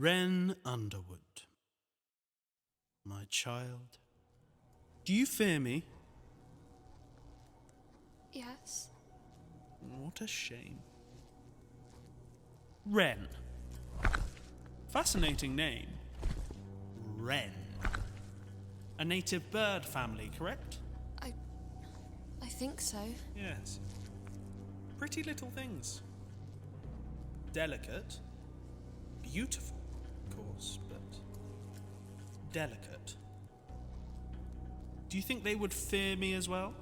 Wren Underwood. My child. Do you fear me? Yes. What a shame. Wren. Fascinating name. Wren. A native bird family, correct? I think so. Yes. Pretty little things. Delicate. Beautiful, of course, but delicate. Do you think they would fear me as well?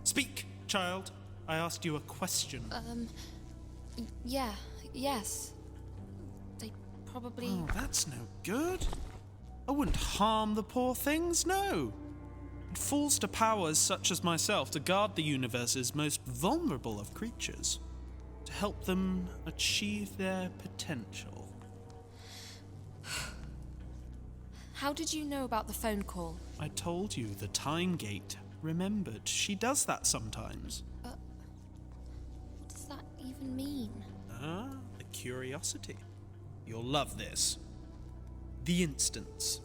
Speak, child. I asked you a question. Yes. They probably... Oh, that's no good. I wouldn't harm the poor things, no. It falls to powers such as myself to guard the universe's most vulnerable of creatures, to help them achieve their potential. How did you know about the phone call? I told you, the time gate remembered. She does that sometimes. What does that even mean? A curiosity. You'll love this. The instance.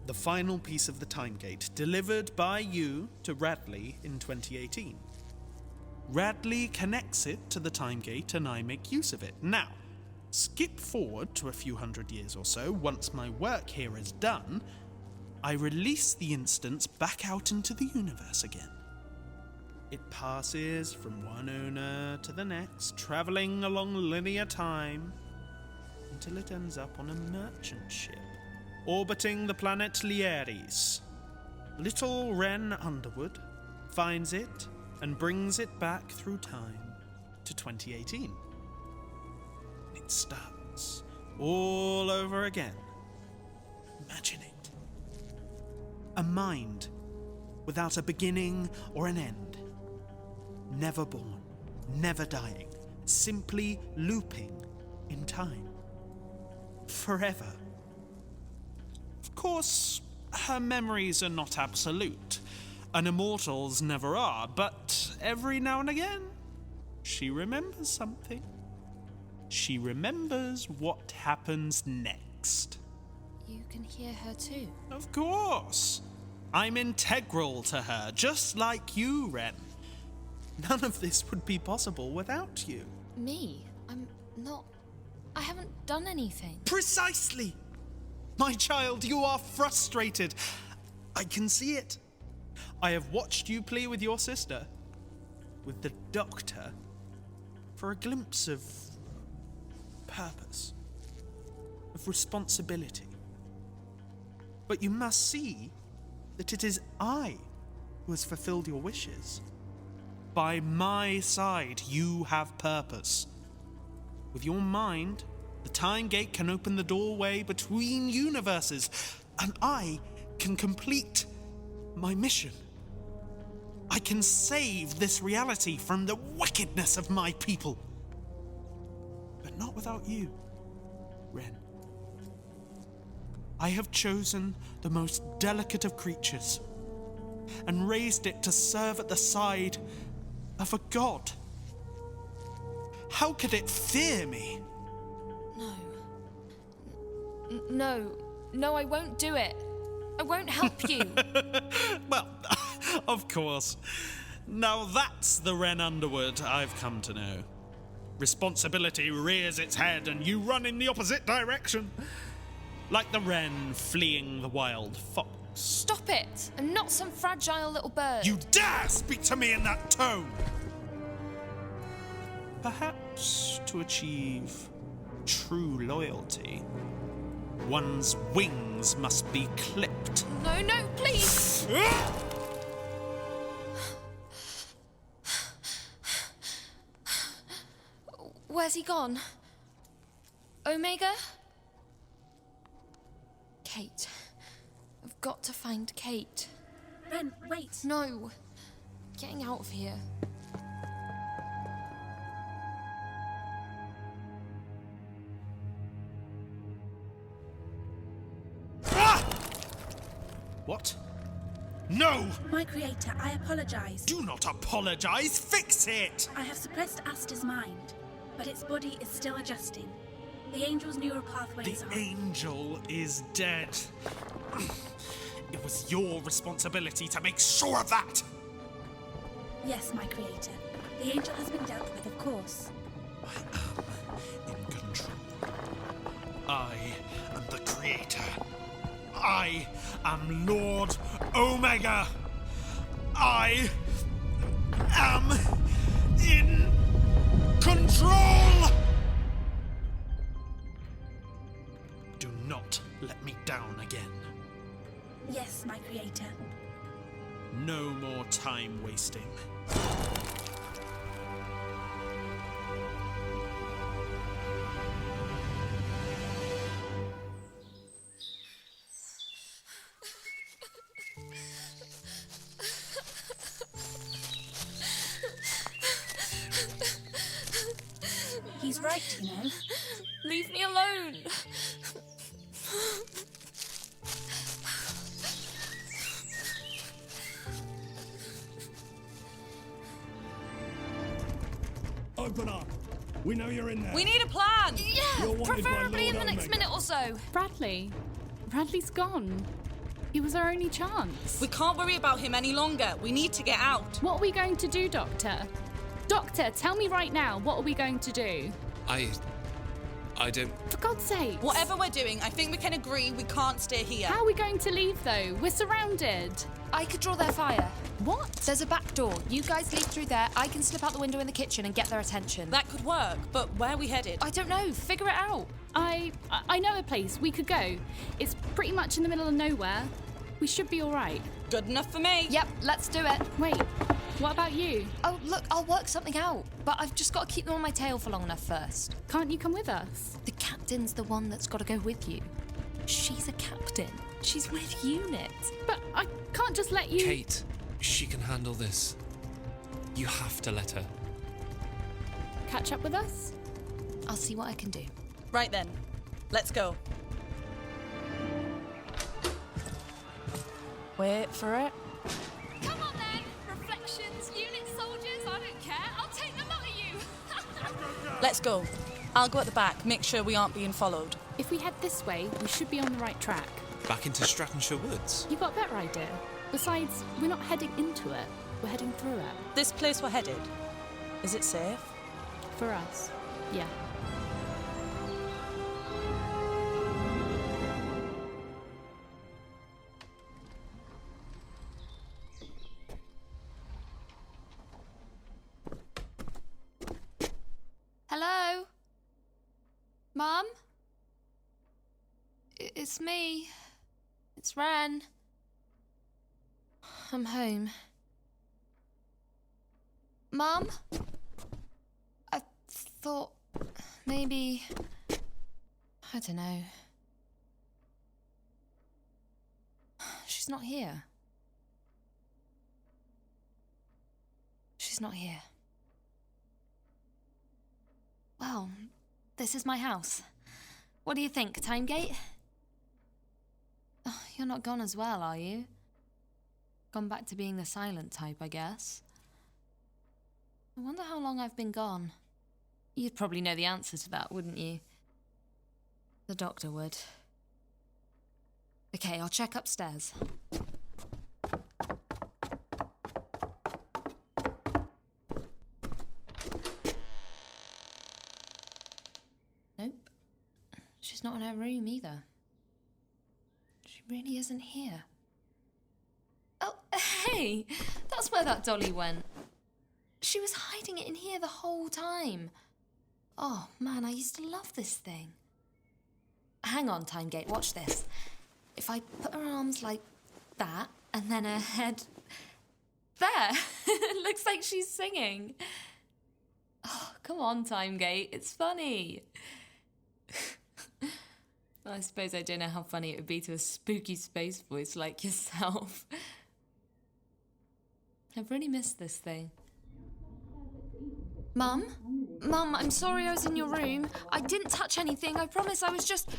The final piece of the time gate, delivered by you to Radley in 2018. Radley connects it to the time gate and I make use of it. Now, skip forward to a few hundred years or so. Once my work here is done, I release the instance back out into the universe again. It passes from one owner to the next, travelling along linear time, until it ends up on a merchant ship, orbiting the planet Learranged. Little Wren Underwood finds it and brings it back through time to 2018. It starts all over again. Imagine it. A mind without a beginning or an end. Never born, never dying, simply looping in time. Forever. Of course, her memories are not absolute. An immortal's never are, but every now and again, she remembers something. She remembers what happens next. You can hear her too? Of course. I'm integral to her, just like you, Wren. None of this would be possible without you. Me? I haven't done anything. Precisely! My child, you are frustrated. I can see it. I have watched you play with your sister, with the doctor, for a glimpse of purpose, of responsibility. But you must see that it is I who has fulfilled your wishes. By my side, you have purpose. With your mind, the time gate can open the doorway between universes, and I can complete my mission. I can save this reality from the wickedness of my people. But not without you, Wren. I have chosen the most delicate of creatures and raised it to serve at the side of a god. How could it fear me? No, I won't do it. I won't help you. Well, of course. Now that's the Wren Underwood I've come to know. Responsibility rears its head and you run in the opposite direction. Like the wren fleeing the wild fox. Stop it! I'm not some fragile little bird. You dare speak to me in that tone! Perhaps to achieve true loyalty, one's wings must be clipped. No, please! Where's he gone? Omega? Kate. I've got to find Kate. Wren, wait. No. Getting out of here. What? No! My creator, I apologize. Do not apologize! Fix it! I have suppressed Asta's mind, but its body is still adjusting. The angel's neural pathways The are... angel is dead. It was your responsibility to make sure of that. Yes, my creator. The angel has been dealt with, of course. I am in control. I am the creator. I am Lord Omega. I am in control. Do not let me down again. Yes, my creator. No more time wasting. He's right, you know. Leave me alone. Open up. We know you're in there. We need a plan! You're Yeah, wanted by preferably in Lord the next Omega. minute or so. Bradley's gone. He was our only chance. We can't worry about him any longer. We need to get out. What are we going to do, Doctor? Doctor, tell me right now, what are we going to do? I don't... For God's sake. Whatever we're doing, I think we can agree we can't stay here. How are we going to leave, though? We're surrounded. I could draw their fire. What? There's a back door. You guys leave through there. I can slip out the window in the kitchen and get their attention. That could work, but where are we headed? I don't know. Figure it out. I know a place we could go. It's pretty much in the middle of nowhere. We should be all right. Good enough for me. Yep, let's do it. Wait, what about you? Oh, look, I'll work something out. But I've just got to keep them on my tail for long enough first. Can't you come with us? The captain's the one that's got to go with you. She's a captain. She's with unit. But I can't just let you... Kate, she can handle this. You have to let her. Catch up with us? I'll see what I can do. Right then, let's go. Wait for it. Come on then! Reflections, unit soldiers, I don't care. I'll take the lot of you! Let's go. I'll go at the back, make sure we aren't being followed. If we head this way, we should be on the right track. Back into Strattonshire Woods. You got a better idea? Besides, we're not heading into it. We're heading through it. This place we're headed, is it safe? For us. Yeah. Hello? Mum? It's me. It's Wren. I'm home. Mum? I thought maybe... I don't know. She's not here. She's not here. Well, this is my house. What do you think, Timegate? Oh, you're not gone as well, are you? Gone back to being the silent type, I guess. I wonder how long I've been gone. You'd probably know the answer to that, wouldn't you? The doctor would. Okay, I'll check upstairs. Nope. She's not in her room either. She really isn't here. Oh, hey! That's where that dolly went. She was hiding it in here the whole time. Oh, man, I used to love this thing. Hang on, Timegate, watch this. If I put her arms like that, and then her head... There! It looks like she's singing. Oh, come on, Timegate, it's funny. I suppose I don't know how funny it would be to a spooky space voice like yourself. I've really missed this thing. Mum? Mum, I'm sorry I was in your room. I didn't touch anything, I promise. I was just...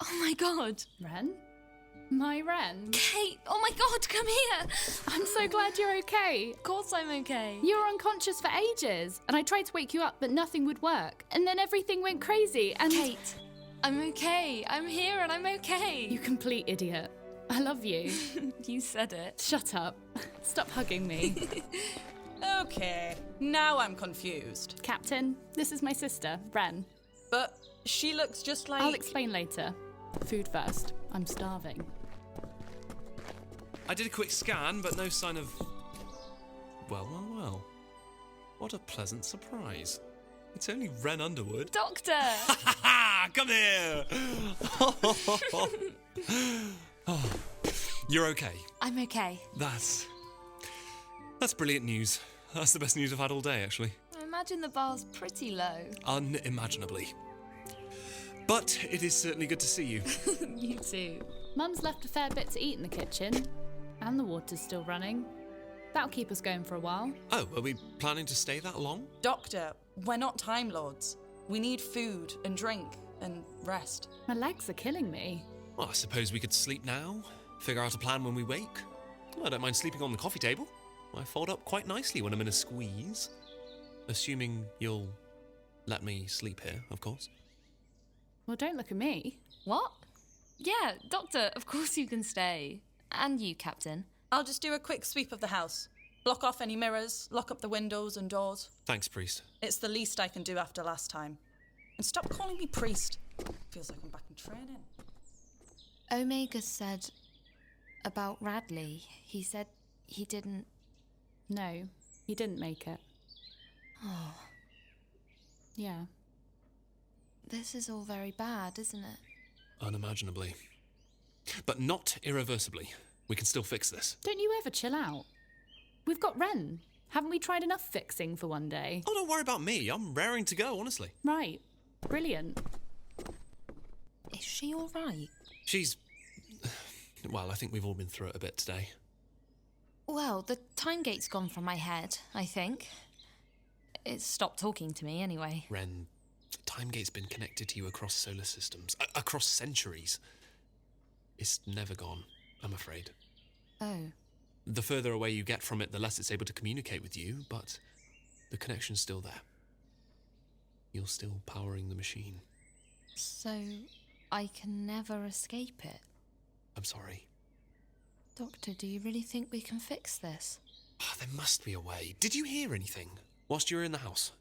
Oh my God. Wren? My Wren? Kate, oh my god, come here! I'm so glad you're okay. Of course I'm okay. You were unconscious for ages, and I tried to wake you up, but nothing would work. And then everything went crazy, and... Kate, I'm okay. I'm here and I'm okay. You complete idiot. I love you. You said it. Shut up. Stop hugging me. Okay, now I'm confused. Captain, this is my sister, Wren. But she looks just like... I'll explain later. Food first. I'm starving. I did a quick scan, but no sign of... Well. What a pleasant surprise. It's only Wren Underwood. Doctor! Ha ha! Come here! Oh, you're okay. I'm okay. That's brilliant news. That's the best news I've had all day, actually. I imagine the bar's pretty low. Unimaginably. But it is certainly good to see you. You too. Mum's left a fair bit to eat in the kitchen. And the water's still running. That'll keep us going for a while. Oh, are we planning to stay that long? Doctor, we're not Time Lords. We need food and drink and rest. My legs are killing me. Well, I suppose we could sleep now, figure out a plan when we wake. Well, I don't mind sleeping on the coffee table. I fold up quite nicely when I'm in a squeeze. Assuming you'll let me sleep here, of course. Well, don't look at me. What? Yeah, Doctor, of course you can stay. And you, Captain. I'll just do a quick sweep of the house. Block off any mirrors, lock up the windows and doors. Thanks, Priest. It's the least I can do after last time. And stop calling me Priest. Feels like I'm back in training. Omega said about Radley. He said he didn't... No, he didn't make it. Oh. Yeah. This is all very bad, isn't it? Unimaginably. But not irreversibly. We can still fix this. Don't you ever chill out? We've got Wren. Haven't we tried enough fixing for one day? Oh, don't worry about me. I'm raring to go, honestly. Right. Brilliant. Is she all right? She's... Well, I think we've all been through it a bit today. Well, the time gate's gone from my head, I think. It's stopped talking to me, anyway. Wren, the time gate's been connected to you across solar systems, across centuries. It's never gone, I'm afraid. Oh. The further away you get from it, the less it's able to communicate with you, but the connection's still there. You're still powering the machine. So, I can never escape it? I'm sorry. Doctor, do you really think we can fix this? Oh, there must be a way. Did you hear anything whilst you were in the house?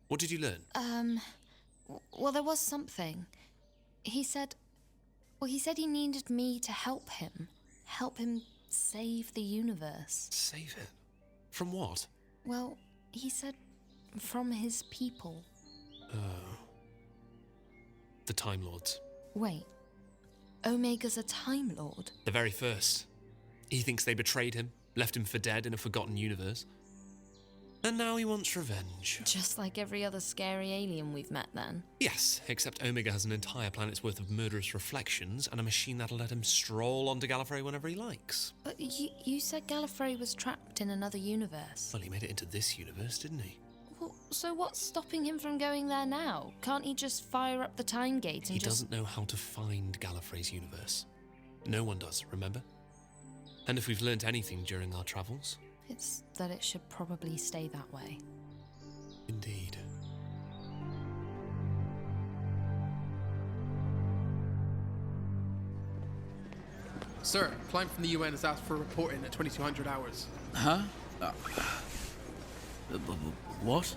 What did you learn? Well, there was something. He said he needed me to help him save the universe. Save it? From what? Well, he said from his people. Oh. The Time Lords. Wait, Omega's a Time Lord? The very first. He thinks they betrayed him, left him for dead in a forgotten universe. And now he wants revenge. Just like every other scary alien we've met, then? Yes, except Omega has an entire planet's worth of murderous reflections and a machine that'll let him stroll onto Gallifrey whenever he likes. But you said Gallifrey was trapped in another universe. Well, he made it into this universe, didn't he? Well, so what's stopping him from going there now? Can't he just fire up the time gate and He doesn't know how to find Gallifrey's universe. No one does, remember? And if we've learnt anything during our travels... It's that it should probably stay that way. Indeed. Sir, a client from the UN has asked for reporting at 2200 hours. Huh? What?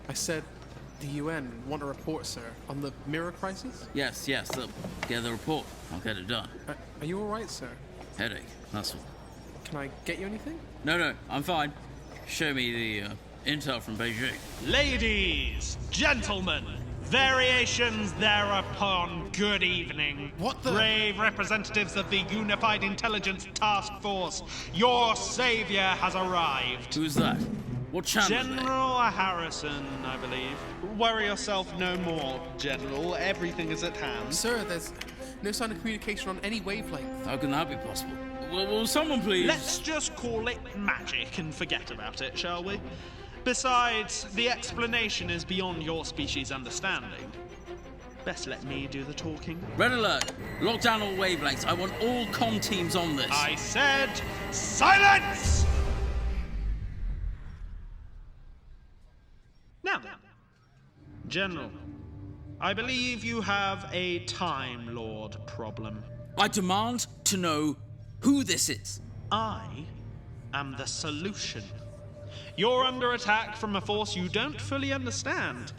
I said the UN want a report, sir, on the mirror crisis? Yes. Get the report. I'll get it done. Are you alright, sir? Headache. That's all. Can I get you anything? No, I'm fine. Show me the intel from Beijing. Ladies, gentlemen, variations thereupon, good evening. What the? Brave representatives of the Unified Intelligence Task Force, your savior has arrived. Who's that? What channel General Harrison, I believe. Worry yourself no more, General. Everything is at hand. Sir, there's no sign of communication on any wavelength. How can that be possible? Will someone please... Let's just call it magic and forget about it, shall we? Besides, the explanation is beyond your species' understanding. Best let me do the talking. Red alert! Lock down all wavelengths. I want all comm teams on this. I said silence! Now then, General, I believe you have a Time Lord problem. I demand to know who this is. I am the solution. You're under attack from a force you don't fully understand,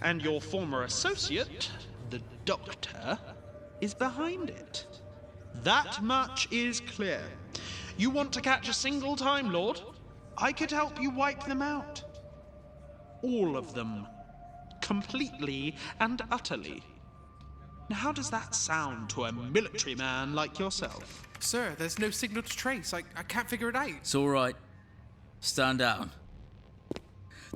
and your former associate, the Doctor, is behind it. That much is clear. You want to catch a single Time Lord? I could help you wipe them out. All of them. Completely and utterly. Now, how does that sound to a military man like yourself? Sir, there's no signal to trace. I can't figure it out. It's all right. Stand down.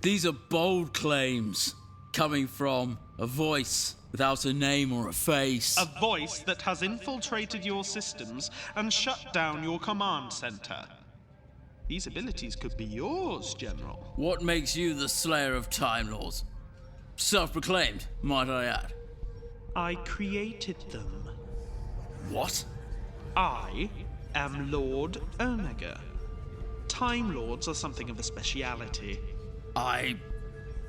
These are bold claims coming from a voice without a name or a face. A voice that has infiltrated your systems and shut down your command center. These abilities could be yours, General. What makes you the slayer of Time Lords? Self-proclaimed, might I add. I created them. What? I am Lord Omega. Time Lords are something of a speciality. I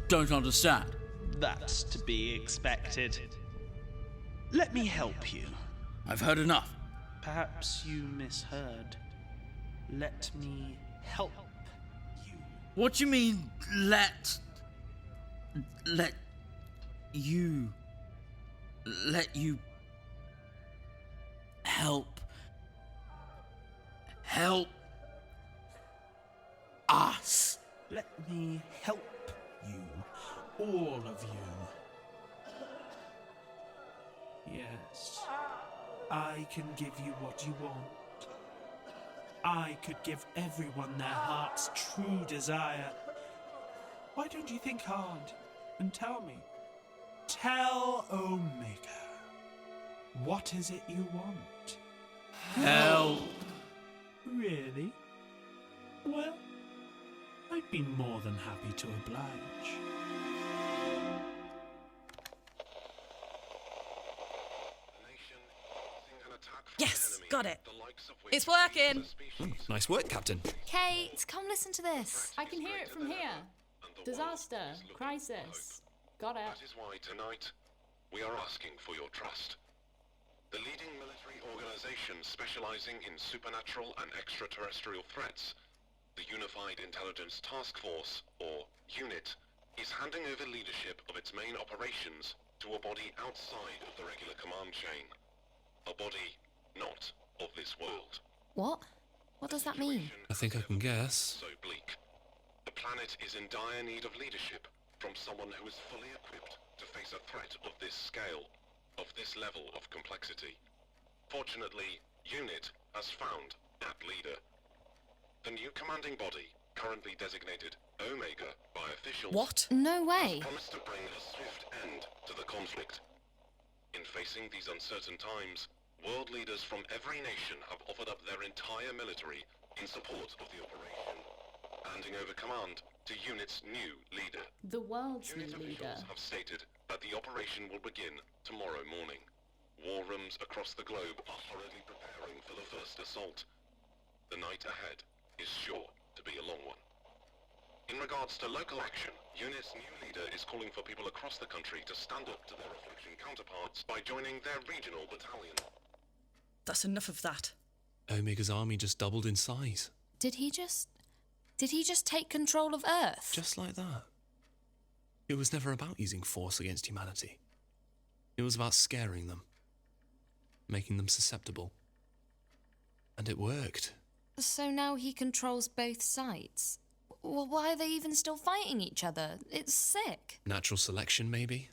don't understand. That's to be expected. Let me help you. I've heard enough. Perhaps you misheard. Let me help you. What do you mean, let you help us? Let me help you. All of you. Yes. I can give you what you want. I could give everyone their heart's true desire. Why don't you think hard and tell me? Tell Omega. What is it you want? Help. Really? Well, I'd be more than happy to oblige. Yes, got it. It's working. Nice work, Captain. Kate, come listen to this. I can hear it from here. Disaster. Crisis. Got it. That is why tonight we are asking for your trust. The leading military organization specializing in supernatural and extraterrestrial threats, the Unified Intelligence Task Force, or UNIT, is handing over leadership of its main operations to a body outside of the regular command chain. A body not of this world. What? What does that mean? I think I can guess. So bleak. The planet is in dire need of leadership from someone who is fully equipped to face a threat of this scale, of this level of complexity. Fortunately, UNIT has found that leader. The new commanding body, currently designated Omega by officials... What? No way. ...has promised to bring a swift end to the conflict. In facing these uncertain times, world leaders from every nation have offered up their entire military in support of the operation, handing over command to UNIT's new leader. The world's new UNIT leader. officials have stated that the operation will begin tomorrow morning. War rooms across the globe are hurriedly preparing for the first assault. The night ahead is sure to be a long one. In regards to local action, UNIT's new leader is calling for people across the country to stand up to their Reflection counterparts by joining their regional battalion. That's enough of that. Omega's army just doubled in size. Did he just take control of Earth? Just like that. It was never about using force against humanity. It was about scaring them, making them susceptible. And it worked. So now he controls both sides? Well, why are they even still fighting each other? It's sick. Natural selection, maybe?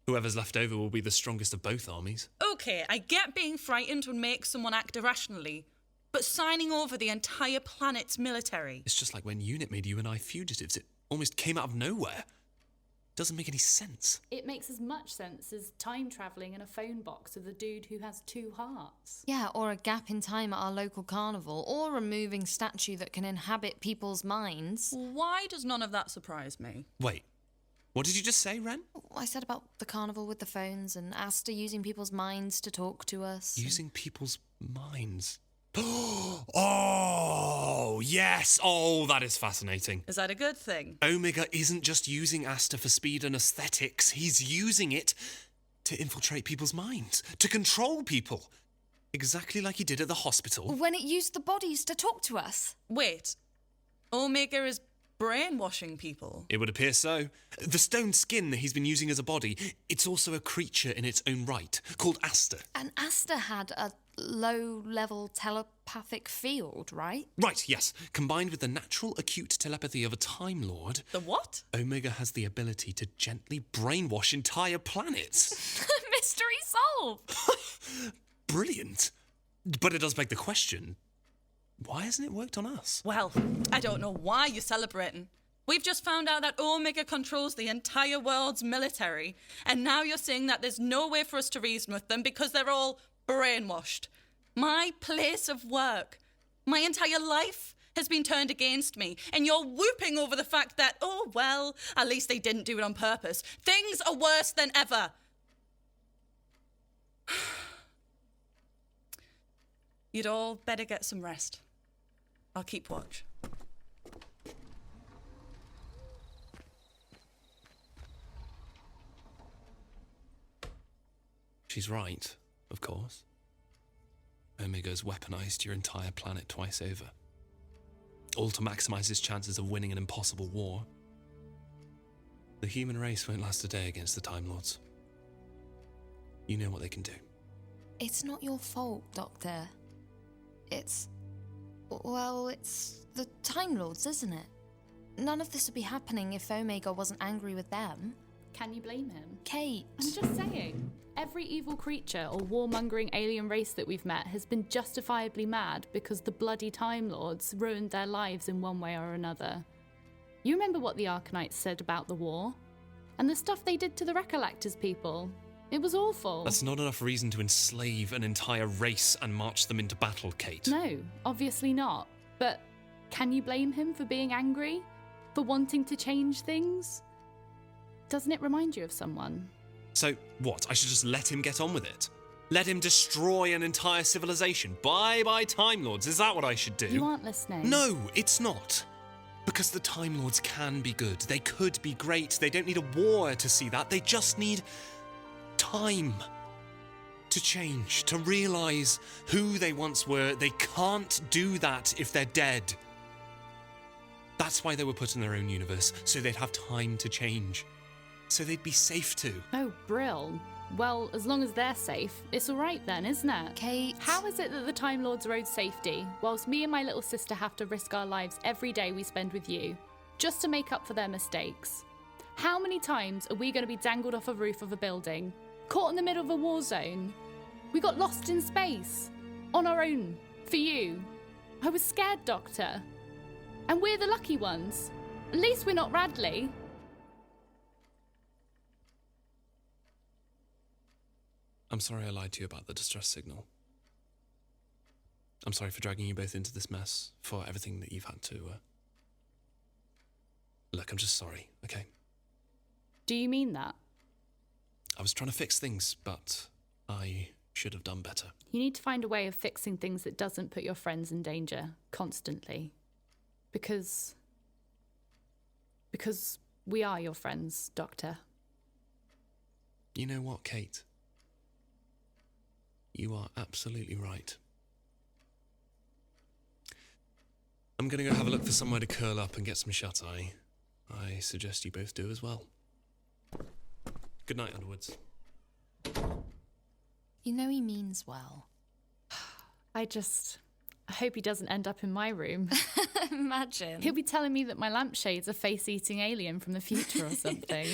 Whoever's left over will be the strongest of both armies. Okay, I get being frightened would make someone act irrationally, but signing over the entire planet's military... It's just like when UNIT made you and I fugitives. It almost came out of nowhere. Doesn't make any sense. It makes as much sense as time travelling in a phone box with a dude who has two hearts. Yeah, or a gap in time at our local carnival, or a moving statue that can inhabit people's minds. Why does none of that surprise me? Wait, What did you just say, Wren? I said about the carnival with the phones and Asta using people's minds to talk to us. Using people's minds? Oh, yes! Oh, that is fascinating. Is that a good thing? Omega isn't just using Asta for speed and aesthetics. He's using it to infiltrate people's minds, to control people. Exactly like he did at the hospital. When it used the bodies to talk to us. Wait. Omega is brainwashing people? It would appear so. The stone skin that he's been using as a body, it's also a creature in its own right, called Asta. And Asta had a low-level telepathic field, right? Right, yes. Combined with the natural acute telepathy of a Time Lord... The what? Omega has the ability to gently brainwash entire planets. Mystery solved! Brilliant. But it does beg the question, why hasn't it worked on us? Well, I don't know why you're celebrating. We've just found out that Omega controls the entire world's military, and now you're saying that there's no way for us to reason with them because they're all brainwashed. My place of work, my entire life has been turned against me, and you're whooping over the fact that, oh, well, at least they didn't do it on purpose. Things are worse than ever. You'd all better get some rest. I'll keep watch. She's right, of course. Omega's weaponized your entire planet twice over. All to maximize his chances of winning an impossible war. The human race won't last a day against the Time Lords. You know what they can do. It's not your fault, Doctor. It's the Time Lords, isn't it? None of this would be happening if Omega wasn't angry with them. Can you blame him? Kate. I'm just saying. Every evil creature or warmongering alien race that we've met has been justifiably mad because the bloody Time Lords ruined their lives in one way or another. You remember what the Arkanites said about the war? And the stuff they did to the Recollectors people? It was awful. That's not enough reason to enslave an entire race and march them into battle, Kate. No, obviously not. But can you blame him for being angry? For wanting to change things? Doesn't it remind you of someone? So, what? I should just let him get on with it? Let him destroy an entire civilization? Bye-bye Time Lords, is that what I should do? You aren't listening. No, it's not. Because the Time Lords can be good. They could be great. They don't need a war to see that. They just need time to change, to realise who they once were. They can't do that if they're dead. That's why they were put in their own universe, so they'd have time to change. So they'd be safe too. Oh, Brill. Well, as long as they're safe, it's all right then, isn't it? Kate. How is it that the Time Lords are owed safety, whilst me and my little sister have to risk our lives every day we spend with you, just to make up for their mistakes? How many times are we going to be dangled off a roof of a building, caught in the middle of a war zone? We got lost in space, on our own, for you. I was scared, Doctor. And we're the lucky ones. At least we're not Radley. I'm sorry I lied to you about the distress signal. I'm sorry for dragging you both into this mess, for everything that you've had to... Look, I'm just sorry, okay? Do you mean that? I was trying to fix things, but I should have done better. You need to find a way of fixing things that doesn't put your friends in danger, constantly. Because we are your friends, Doctor. You know what, Kate? You are absolutely right. I'm going to go have a look for somewhere to curl up and get some shut-eye. I suggest you both do as well. Good night, Underwoods. You know he means well. I hope he doesn't end up in my room. Imagine. He'll be telling me that my lampshade's a face-eating alien from the future or something.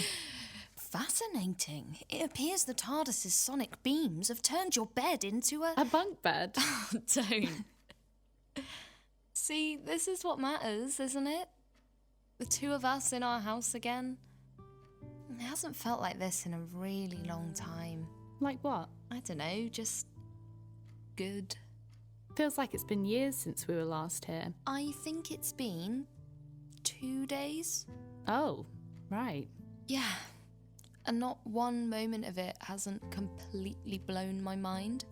Fascinating. It appears the TARDIS's sonic beams have turned your bed into a bunk bed. Oh, don't. See, this is what matters, isn't it? The two of us in our house again. It hasn't felt like this in a really long time. Like what? I don't know, just good. Feels like it's been years since we were last here. I think it's been 2 days. Oh, right. Yeah, and not one moment of it hasn't completely blown my mind.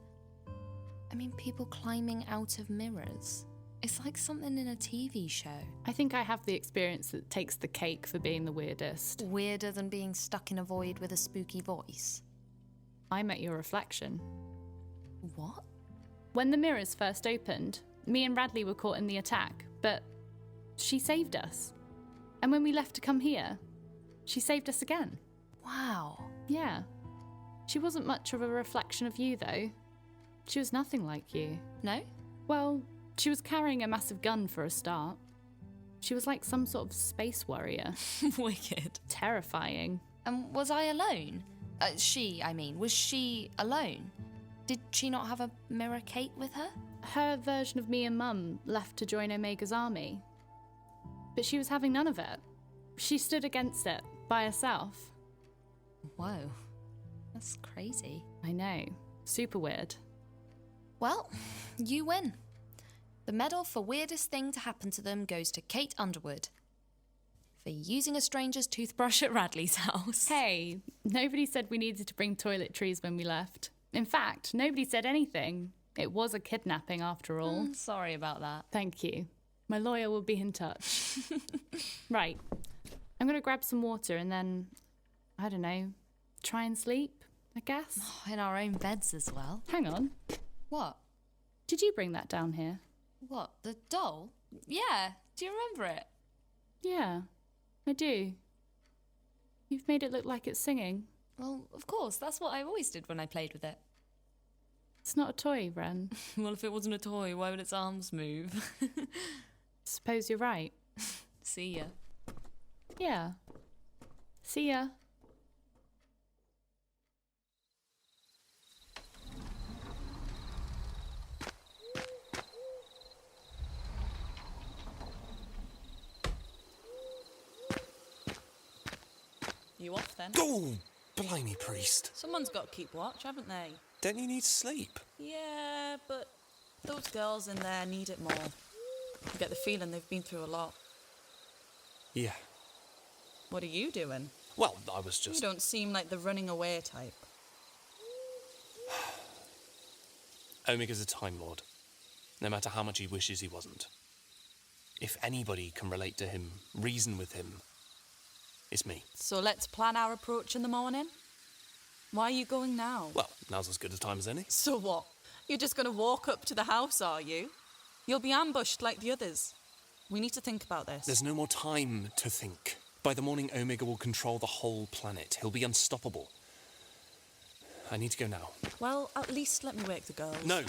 I mean, people climbing out of mirrors. It's like something in a TV show. I think I have the experience that takes the cake for being the weirdest. Weirder than being stuck in a void with a spooky voice. I met your reflection. What? When the mirrors first opened, me and Radley were caught in the attack, but she saved us. And when we left to come here, she saved us again. Wow. Yeah. She wasn't much of a reflection of you, though. She was nothing like you. No? Well, she was carrying a massive gun for a start. She was like some sort of space warrior. Wicked. Terrifying. And was I alone? Was she alone? Did she not have a Mirror Kate with her? Her version of me and Mum left to join Omega's army. But she was having none of it. She stood against it, by herself. Whoa. That's crazy. I know. Super weird. Well, you win. The medal for weirdest thing to happen to them goes to Kate Underwood. For using a stranger's toothbrush at Radley's house. Hey, nobody said we needed to bring toiletries when we left. In fact, nobody said anything. It was a kidnapping after all. Sorry about that. Thank you. My lawyer will be in touch. Right. I'm going to grab some water and then, I don't know, try and sleep, I guess. In our own beds as well. Hang on. What? Did you bring that down here? What, the doll? Yeah. Do you remember it? Yeah, I do. You've made it look like it's singing. Well, of course. That's what I always did when I played with it. It's not a toy, Wren. Well, if it wasn't a toy, why would its arms move? Suppose you're right. See ya. Yeah. See ya. You off then? Oh, blimey, priest. Someone's got to keep watch, haven't they? Don't you need sleep? Yeah, but those girls in there need it more. I get the feeling they've been through a lot. Yeah. What are you doing? Well, I was just... You don't seem like the running away type. Omega's a Time Lord, no matter how much he wishes he wasn't. If anybody can relate to him, reason with him, it's me. So let's plan our approach in the morning? Why are you going now? Well, now's as good a time as any. So what? You're just going to walk up to the house, are you? You'll be ambushed like the others. We need to think about this. There's no more time to think. By the morning, Omega will control the whole planet. He'll be unstoppable. I need to go now. Well, at least let me wake the girls. No,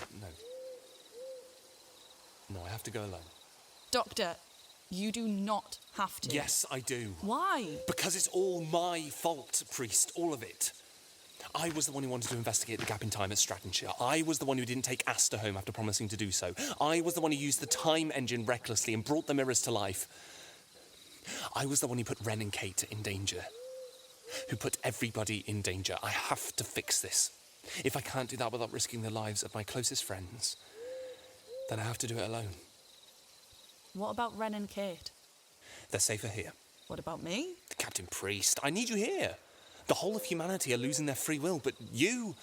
I have to go alone. Doctor, you do not have to. Yes, I do. Why? Because it's all my fault, priest, all of it. I was the one who wanted to investigate the gap in time at Strattonshire. I was the one who didn't take Asta home after promising to do so. I was the one who used the time engine recklessly and brought the mirrors to life. I was the one who put Wren and Kate in danger. Who put everybody in danger. I have to fix this. If I can't do that without risking the lives of my closest friends, then I have to do it alone. What about Wren and Kate? They're safer here. What about me? Captain Priest, I need you here. The whole of humanity are losing their free will, but you...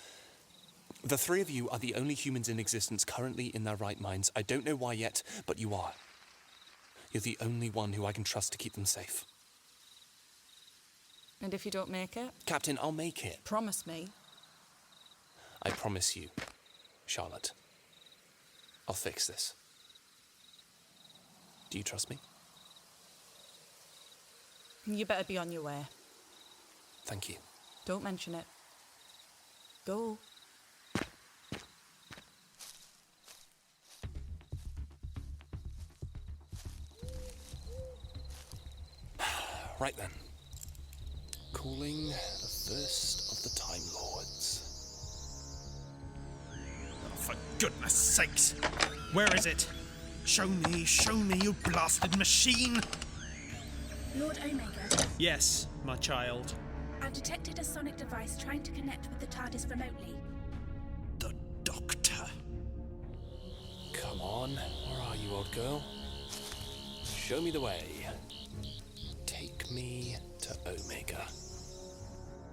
The three of you are the only humans in existence currently in their right minds. I don't know why yet, but you are. You're the only one who I can trust to keep them safe. And if you don't make it? Captain, I'll make it. Promise me. I promise you, Charlotte. I'll fix this. Do you trust me? You better be on your way. Thank you. Don't mention it. Go. Right then. Calling the first of the Time Lords. Oh, for goodness sakes! Where is it? Show me, you blasted machine! Lord Omega, Yes, my child. I've detected a sonic device trying to connect with the TARDIS remotely. The Doctor. Come on, where are you, old girl? Show me the way. Take me to Omega.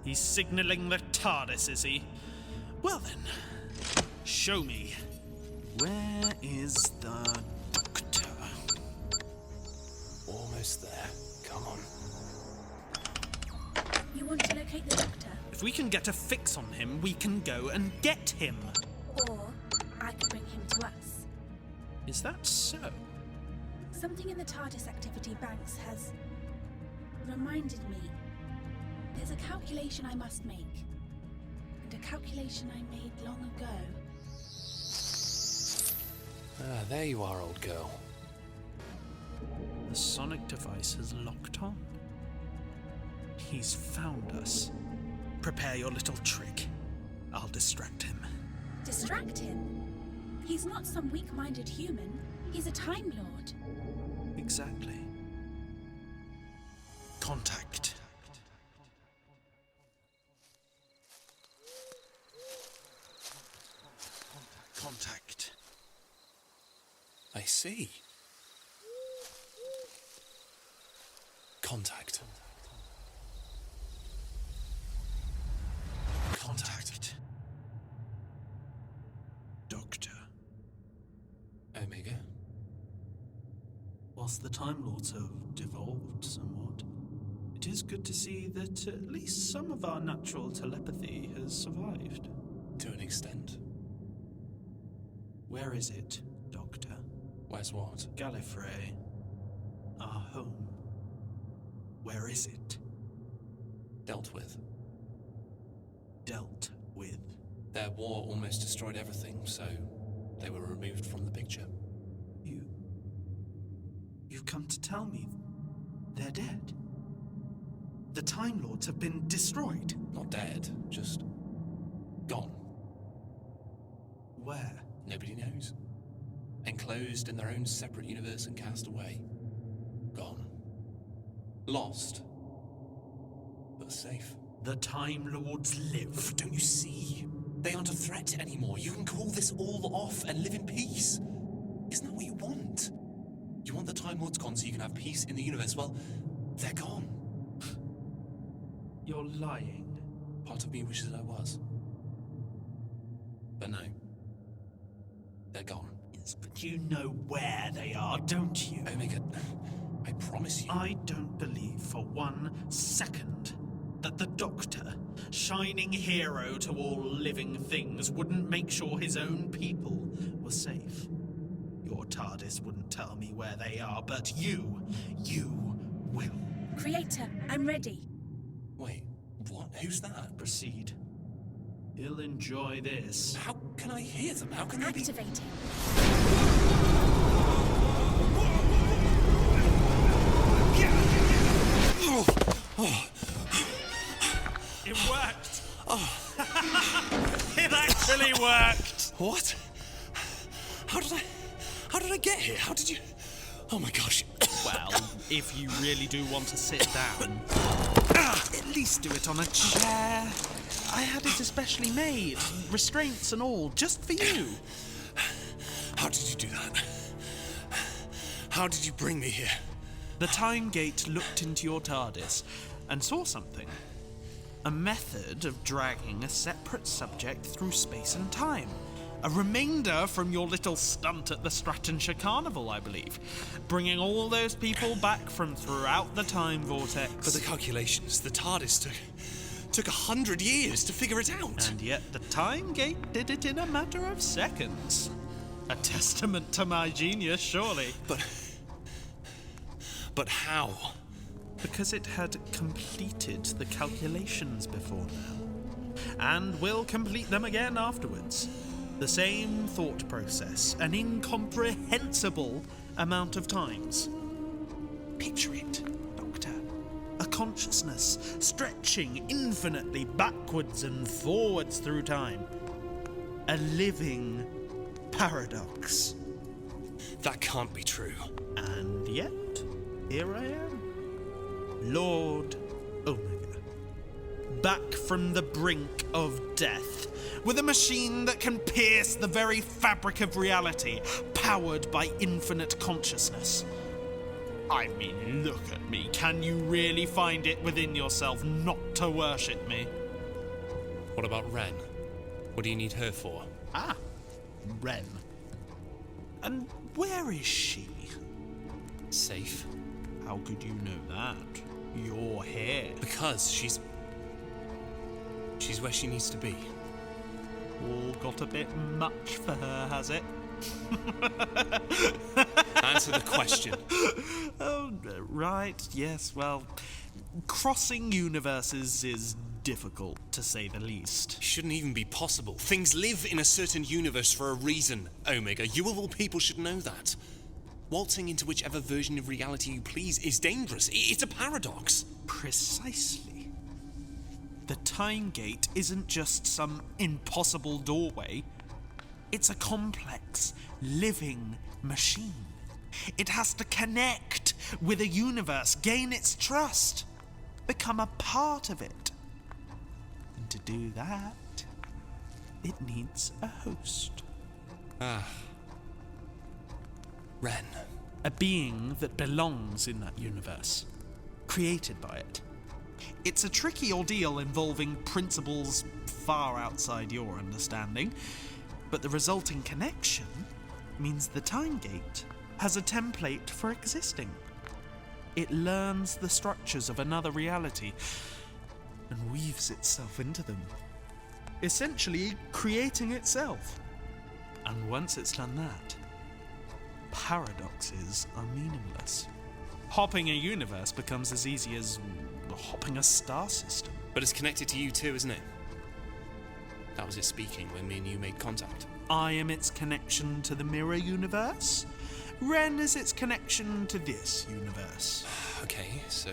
He's signalling the TARDIS, is he? Well then, show me. Where is the Doctor? Almost there. Come on. You want to locate the Doctor? If we can get a fix on him, we can go and get him. Or I could bring him to us. Is that so? Something in the TARDIS activity banks has reminded me. There's a calculation I must make. And a calculation I made long ago. Ah, there you are, old girl. The sonic device has locked on. He's found us. Prepare your little trick. I'll distract him. Distract him? He's not some weak-minded human. He's a Time Lord. Exactly. Contact. Contact. I see. Contact. Contact. Doctor. Omega. Whilst the Time Lords have devolved somewhat, it is good to see that at least some of our natural telepathy has survived. To an extent. Where is it, Doctor? Where's what? Gallifrey. Our home. Where is it? Dealt with. Dealt with. Their war almost destroyed everything, so they were removed from the picture. You've come to tell me they're dead. The Time Lords have been destroyed. Not dead, just gone. Where? Nobody knows. Enclosed in their own separate universe and cast away. Gone. Lost. But safe. The Time Lords live, don't you see? They aren't a threat anymore. You can call this all off and live in peace. Isn't that what you want? You want the Time Lords gone so you can have peace in the universe? Well, they're gone. You're lying. Part of me wishes I was. But no. They're gone. Yes, but you know where they are, don't you? Omega, I promise you. I don't believe for 1 second that the Doctor, shining hero to all living things, wouldn't make sure his own people were safe. Your TARDIS wouldn't tell me where they are, but you will. Creator, I'm ready. Wait, what? Who's that? Proceed. He'll enjoy this. How can I hear them? How can they be... Activating. It worked! It actually worked! What? How did I get here? How did you... Oh my gosh. Well, if you really do want to sit down, at least do it on a chair. I had it especially made, restraints and all, just for you. How did you do that? How did you bring me here? The Time Gate looked into your TARDIS and saw something. A method of dragging a separate subject through space and time. A remainder from your little stunt at the Strattonshire Carnival, I believe. Bringing all those people back from throughout the time vortex. But the calculations, the TARDIS took 100 years to figure it out. And yet the Time Gate did it in a matter of seconds. A testament to my genius, surely. But how? Because it had completed the calculations before now. And will complete them again afterwards. The same thought process, an incomprehensible amount of times. Picture it, Doctor. A consciousness stretching infinitely backwards and forwards through time. A living paradox. That can't be true. And yet, here I am. Lord Omega. Back from the brink of death, with a machine that can pierce the very fabric of reality, powered by infinite consciousness. I mean, look at me. Can you really find it within yourself not to worship me? What about Wren? What do you need her for? Ah, Wren. And where is she? Safe. How could you know that? You're here. Because she's where she needs to be. All got a bit much for her, has it? Answer the question. Oh, right, yes, well, crossing universes is difficult, to say the least. It shouldn't even be possible. Things live in a certain universe for a reason, Omega. You of all people should know that. Waltzing into whichever version of reality you please is dangerous. It's a paradox. Precisely. The time gate isn't just some impossible doorway. It's a complex, living machine. It has to connect with a universe, gain its trust, become a part of it. And to do that, it needs a host. Wren. A being that belongs in that universe, created by it. It's a tricky ordeal involving principles far outside your understanding, but the resulting connection means the time gate has a template for existing. It learns the structures of another reality and weaves itself into them, essentially creating itself. And once it's done that, paradoxes are meaningless. Hopping a universe becomes as easy as hopping a star system. But it's connected to you too, isn't it? That was it speaking when me and you made contact. I am its connection to the mirror universe. Wren is its connection to this universe. Okay, so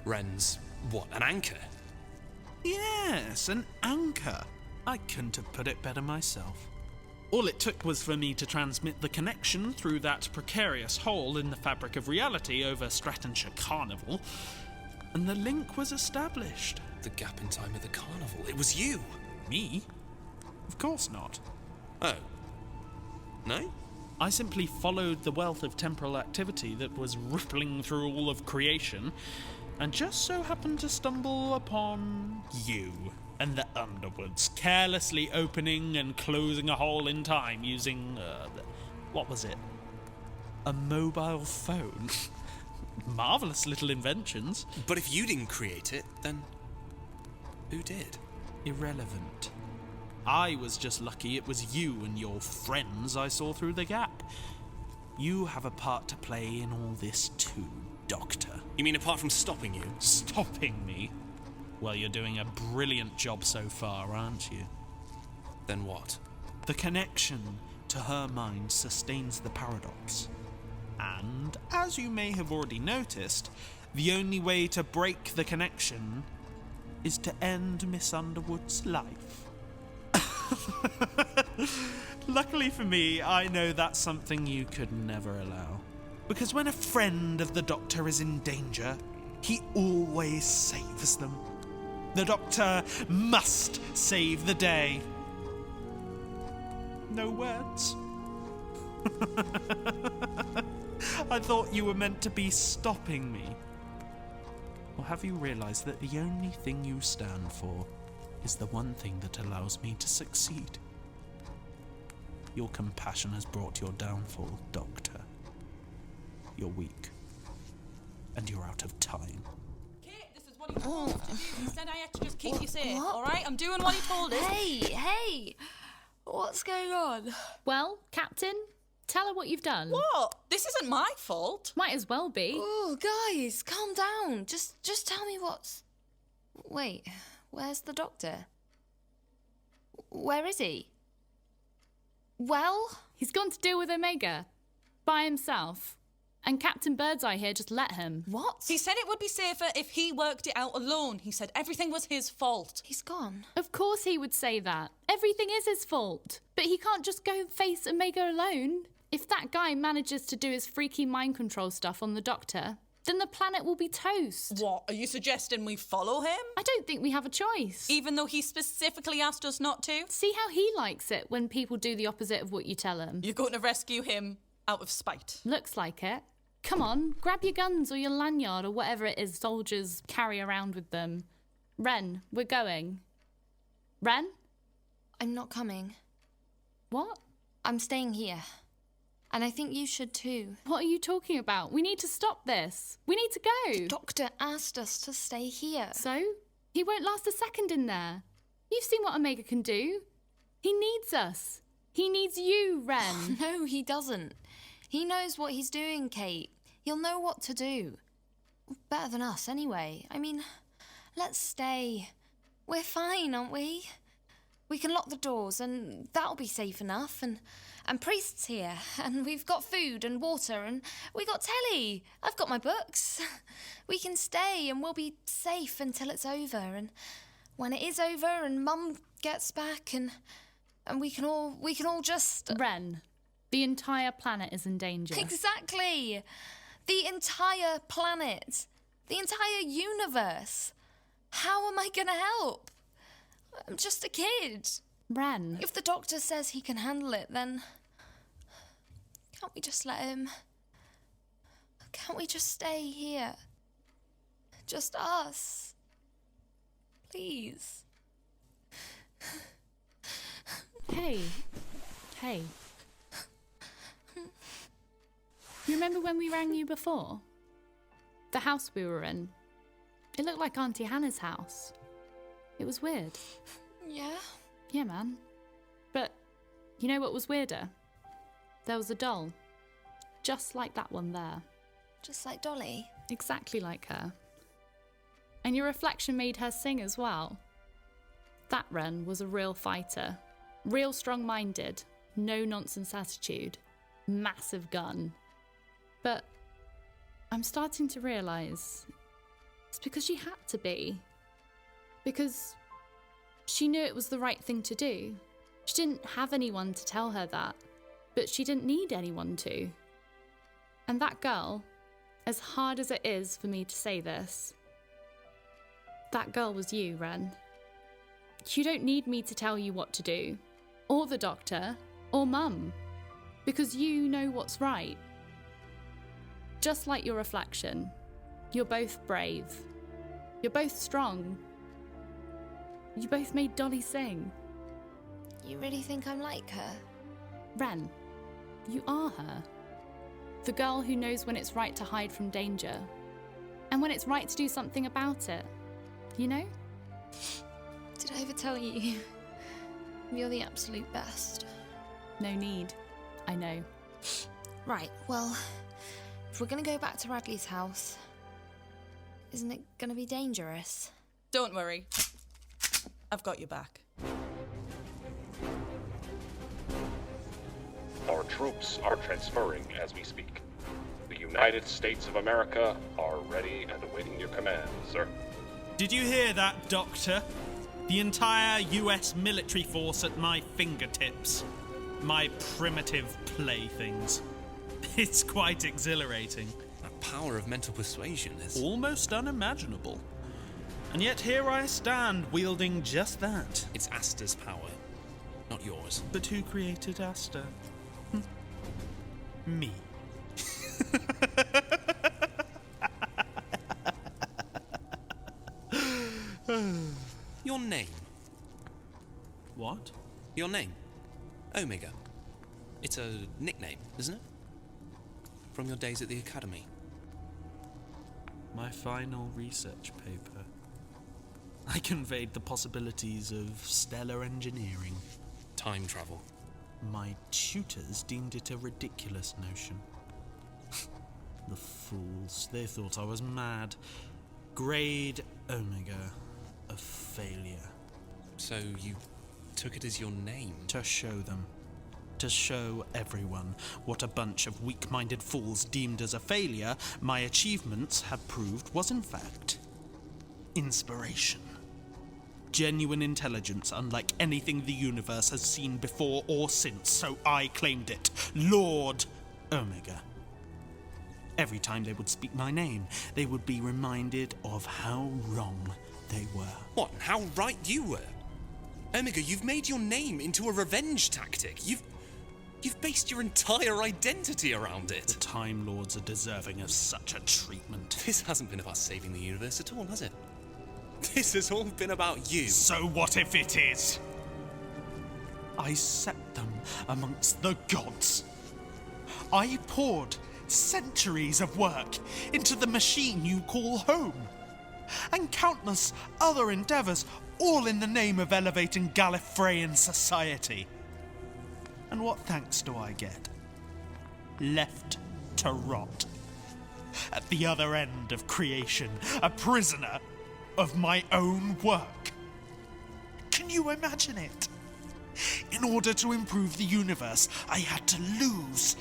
Wren's what, an anchor? Yes, an anchor. I couldn't have put it better myself. All it took was for me to transmit the connection through that precarious hole in the fabric of reality over Strattonshire Carnival, and the link was established. The gap in time of the carnival. It was you. Me? Of course not. Oh. No? I simply followed the wealth of temporal activity that was rippling through all of creation, and just so happened to stumble upon you and the Underwoods, carelessly opening and closing a hole in time using, what was it? A mobile phone. Marvellous little inventions. But if you didn't create it, then who did? Irrelevant. I was just lucky it was you and your friends I saw through the gap. You have a part to play in all this too, Doctor. You mean apart from stopping you? Stopping me? Well, you're doing a brilliant job so far, aren't you? Then what? The connection to her mind sustains the paradox. And, as you may have already noticed, the only way to break the connection is to end Miss Underwood's life. Luckily for me, I know that's something you could never allow. Because when a friend of the Doctor is in danger, he always saves them. The Doctor must save the day. No words. I thought you were meant to be stopping me. Or have you realised that the only thing you stand for is the one thing that allows me to succeed? Your compassion has brought your downfall, Doctor. You're weak. And you're out of time. Kate, this is what he told us to do. He said I had to just keep you safe, alright? I'm doing what he told us. Hey! What's going on? Well, Captain, tell her what you've done. What? This isn't my fault. Might as well be. Oh, guys, calm down. Just tell me what's... Wait, where's the Doctor? Where is he? Well? He's gone to deal with Omega. By himself. And Captain Birdseye here just let him. What? He said it would be safer if he worked it out alone. He said everything was his fault. He's gone. Of course he would say that. Everything is his fault. But he can't just go face Omega alone. If that guy manages to do his freaky mind control stuff on the Doctor, then the planet will be toast. What, are you suggesting we follow him? I don't think we have a choice. Even though he specifically asked us not to? See how he likes it when people do the opposite of what you tell him. You're going to rescue him out of spite. Looks like it. Come on, grab your guns or your lanyard or whatever it is soldiers carry around with them. Wren, we're going. Wren? I'm not coming. What? I'm staying here. And I think you should too. What are you talking about? We need to stop this. We need to go. The doctor asked us to stay here. So? He won't last a second in there. You've seen what Omega can do. He needs us. He needs you, Wren. No, he doesn't. He knows what he's doing, Kate. He'll know what to do. Better than us, anyway. I mean, let's stay. We're fine, aren't we? We can lock the doors, and that'll be safe enough. And Priest's here, and we've got food and water, and we got telly. I've got my books. We can stay, and we'll be safe until it's over. And when it is over, and Mum gets back, and we can all just... Wren, the entire planet is in danger. Exactly. The entire planet. The entire universe. How am I going to help? I'm just a kid. Wren. If the doctor says he can handle it, then... Can't we just let him? Can't we just stay here? Just us. Please. Hey. You remember when we rang you before? The house we were in. It looked like Auntie Hannah's house. It was weird. Yeah? Yeah, man. But you know what was weirder? There was a doll. Just like that one there. Just like Dolly? Exactly like her. And your reflection made her sing as well. That Wren was a real fighter. Real strong-minded. No-nonsense attitude. Massive gun. But I'm starting to realise it's because she had to be. Because she knew it was the right thing to do. She didn't have anyone to tell her that, but she didn't need anyone to. And that girl, as hard as it is for me to say this, that girl was you, Wren. You don't need me to tell you what to do, or the doctor, or Mum, because you know what's right. Just like your reflection, you're both brave. You're both strong. You both made Dolly sing. You really think I'm like her? Wren, you are her. The girl who knows when it's right to hide from danger. And when it's right to do something about it. You know? Did I ever tell you? You're the absolute best. No need. I know. Right, well, if we're going to go back to Radley's house, isn't it going to be dangerous? Don't worry. I've got your back. Our troops are transferring as we speak. The United States of America are ready and awaiting your command, sir. Did you hear that, Doctor? The entire US military force at my fingertips. My primitive playthings. It's quite exhilarating. That power of mental persuasion is... almost unimaginable. And yet here I stand, wielding just that. It's Asta's power, not yours. But who created Asta? Me. Your name. What? Your name. Omega. It's a nickname, isn't it? From your days at the academy. My final research paper. I conveyed the possibilities of stellar engineering. Time travel. My tutors deemed it a ridiculous notion. The fools, they thought I was mad. Grade Omega, a failure. So you took it as your name? To show them. To show everyone what a bunch of weak-minded fools deemed as a failure my achievements had proved was in fact inspiration. Genuine intelligence unlike anything the universe has seen before or since, so I claimed it. Lord Omega. Every time they would speak my name, they would be reminded of how wrong they were. What, and how right you were? Omega, you've made your name into a revenge tactic. You've You've based your entire identity around it. The Time Lords are deserving of such a treatment. This hasn't been about saving the universe at all, has it? This has all been about you. So what if it is? I set them amongst the gods. I poured centuries of work into the machine you call home, and countless other endeavours, all in the name of elevating Gallifreyan society. And what thanks do I get? Left to rot. At the other end of creation, a prisoner of my own work. Can you imagine it? In order to improve the universe, I had to lose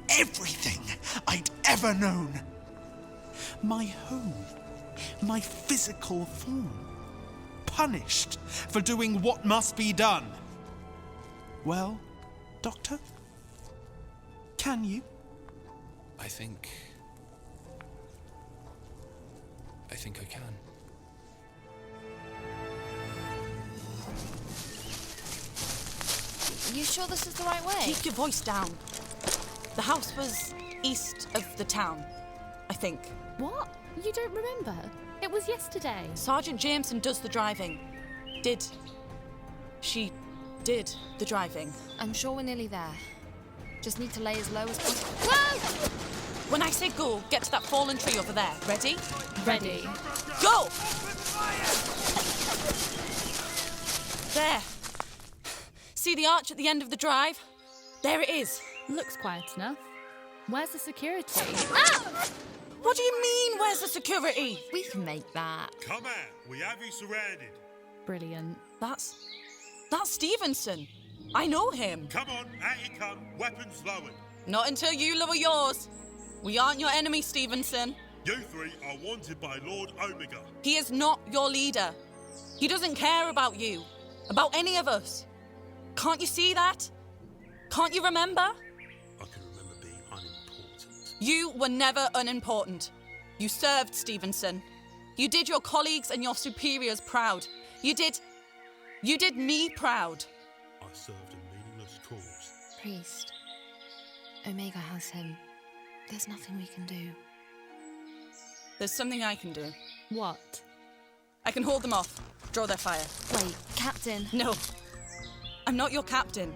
everything I'd ever known. My home, my physical form, punished for doing what must be done. Well, Doctor, can you? I think I can. You sure this is the right way? Keep your voice down. The house was east of the town, I think. What? You don't remember? It was yesterday. Sergeant Jameson does the driving. She did the driving. I'm sure we're nearly there. Just need to lay as low as possible. Whoa! When I say go, get to that fallen tree over there. Ready? Ready. Go! There. See the arch at the end of the drive? There it is. Looks quiet enough. Where's the security? Ah! What do you mean, where's the security? We can make that. Come out. We have you surrounded. Brilliant. That's Stevenson. I know him. Come on, out you come. Weapons lowered. Not until you lower yours. We aren't your enemy, Stevenson. You three are wanted by Lord Omega. He is not your leader. He doesn't care about you, about any of us. Can't you see that? Can't you remember? I can remember being unimportant. You were never unimportant. You served, Stevenson. You did your colleagues and your superiors proud. You did me proud. I served a meaningless cause. Priest, Omega has him. There's nothing we can do. There's something I can do. What? I can hold them off, draw their fire. Wait, Captain. No. I'm not your captain.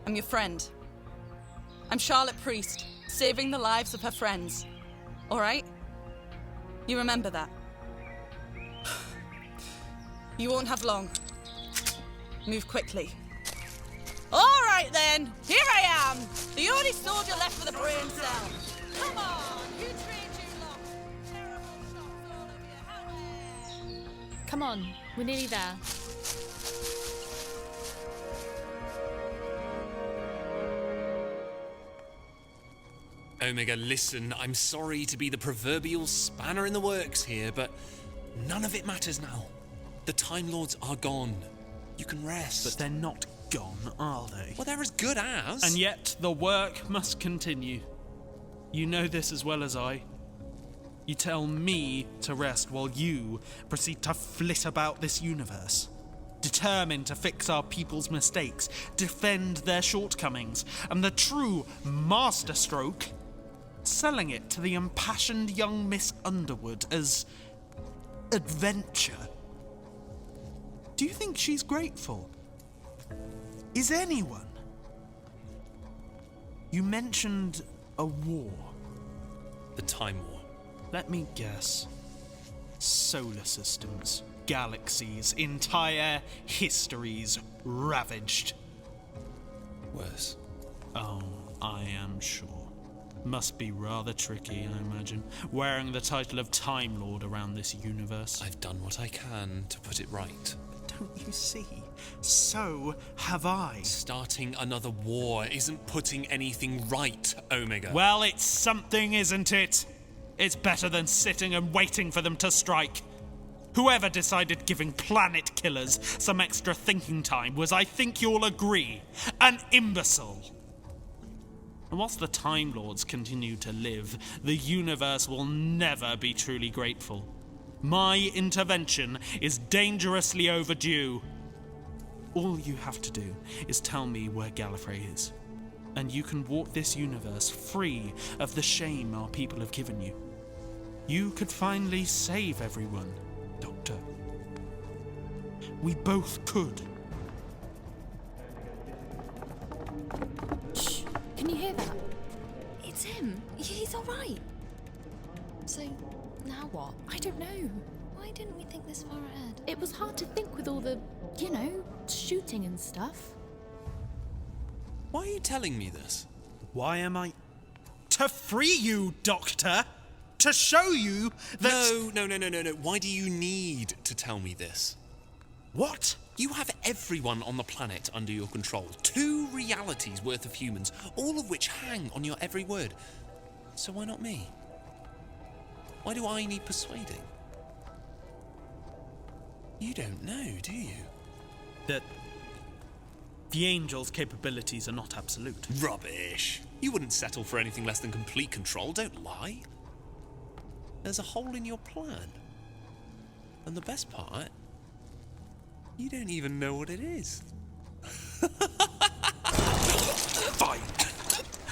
I'm your friend. I'm Charlotte Priest, saving the lives of her friends. All right? You remember that? You won't have long. Move quickly. All right then, here I am, the only soldier left with a brain cell. Come on, who trained you lot? Terrible shots all over your helmet. Come on, we're nearly there. Omega, listen, I'm sorry to be the proverbial spanner in the works here, but none of it matters now. The Time Lords are gone. You can rest. But they're not gone, are they? Well, they're as good as. And yet, the work must continue. You know this as well as I. You tell me to rest while you proceed to flit about this universe, determined to fix our people's mistakes, defend their shortcomings, and the true masterstroke, selling it to the impassioned young Miss Underwood as adventure. Do you think she's grateful? Is anyone? You mentioned a war. The Time War. Let me guess. Solar systems, galaxies, entire histories ravaged. Worse. Oh, I am sure. Must be rather tricky, I imagine, wearing the title of Time Lord around this universe. I've done what I can to put it right. Don't you see? So have I. Starting another war isn't putting anything right, Omega. Well, it's something, isn't it? It's better than sitting and waiting for them to strike. Whoever decided giving planet killers some extra thinking time was, I think you'll agree, an imbecile. And whilst the Time Lords continue to live, the universe will never be truly grateful. My intervention is dangerously overdue. All you have to do is tell me where Gallifrey is. and you can walk this universe free of the shame our people have given you. You could finally save everyone, Doctor. We both could. Shh! Can you hear that? It's him. He's all right. So, now what? I don't know. Why didn't we think this far ahead? It was hard to think with all the, shooting and stuff. Why are you telling me this? Why am I... To free you, Doctor! To show you that... No. Why do you need to tell me this? What? You have everyone on the planet under your control. 2 realities worth of humans, all of which hang on your every word. So why not me? Why do I need persuading? You don't know, do you? That the Angel's capabilities are not absolute. Rubbish. You wouldn't settle for anything less than complete control, don't lie. There's a hole in your plan. And the best part, you don't even know what it is. Fine.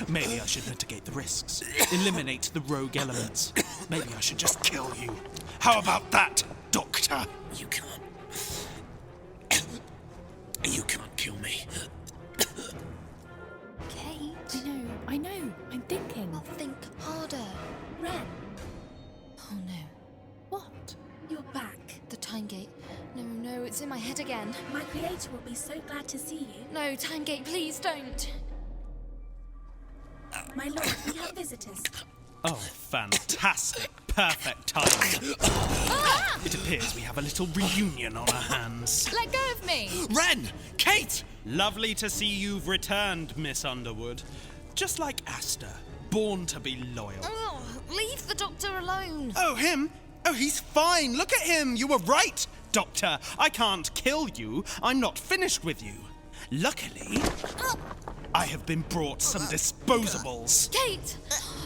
Maybe I should mitigate the risks. Eliminate the rogue elements. Maybe I should just kill you. How about that, Doctor? You can't. You can't kill me. Kate? I know. I'm thinking. I'll think harder. Wren, Oh no. What? you're back. The time gate. No, it's in my head again. My creator will be so glad to see you. No, time gate, please don't. My lord, we have visitors. Oh, fantastic. Perfect timing. It appears we have a little reunion on our hands. Let go of me! Wren! Kate! Lovely to see you've returned, Miss Underwood. Just like Asta, born to be loyal. Oh, leave the Doctor alone. Oh, him? Oh, he's fine. Look at him. You were right, Doctor. I can't kill you. I'm not finished with you. Luckily, I have been brought some disposables. Kate!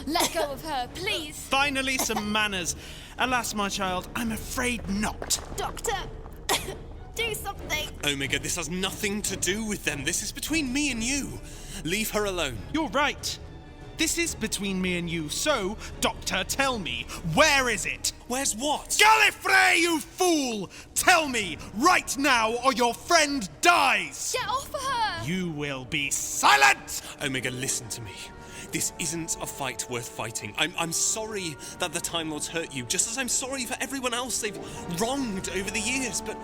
Let go of her, please. Finally, some manners. Alas, my child, I'm afraid not. Doctor! Do something. Omega, this has nothing to do with them. This is between me and you. Leave her alone. You're right. This is between me and you, so, Doctor, tell me, where is it? Where's what? Gallifrey, you fool! Tell me, right now, or your friend dies! Get off her! You will be silent! Omega, listen to me. This isn't a fight worth fighting. I'm sorry that the Time Lords hurt you, just as I'm sorry for everyone else they've wronged over the years, but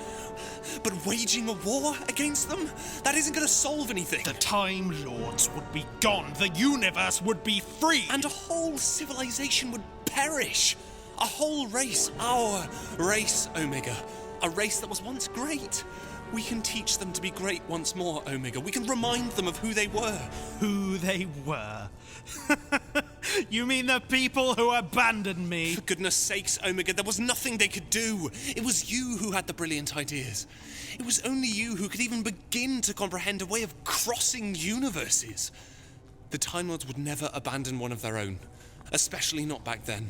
waging a war against them? That isn't going to solve anything. The Time Lords would be gone, the universe would be free! And a whole civilization would perish. A whole race, our race, Omega. A race that was once great. We can teach them to be great once more, Omega. We can remind them of who they were. Who they were? You mean the people who abandoned me? For goodness sakes, Omega, there was nothing they could do. It was you who had the brilliant ideas. It was only you who could even begin to comprehend a way of crossing universes. The Time Lords would never abandon one of their own, especially not back then.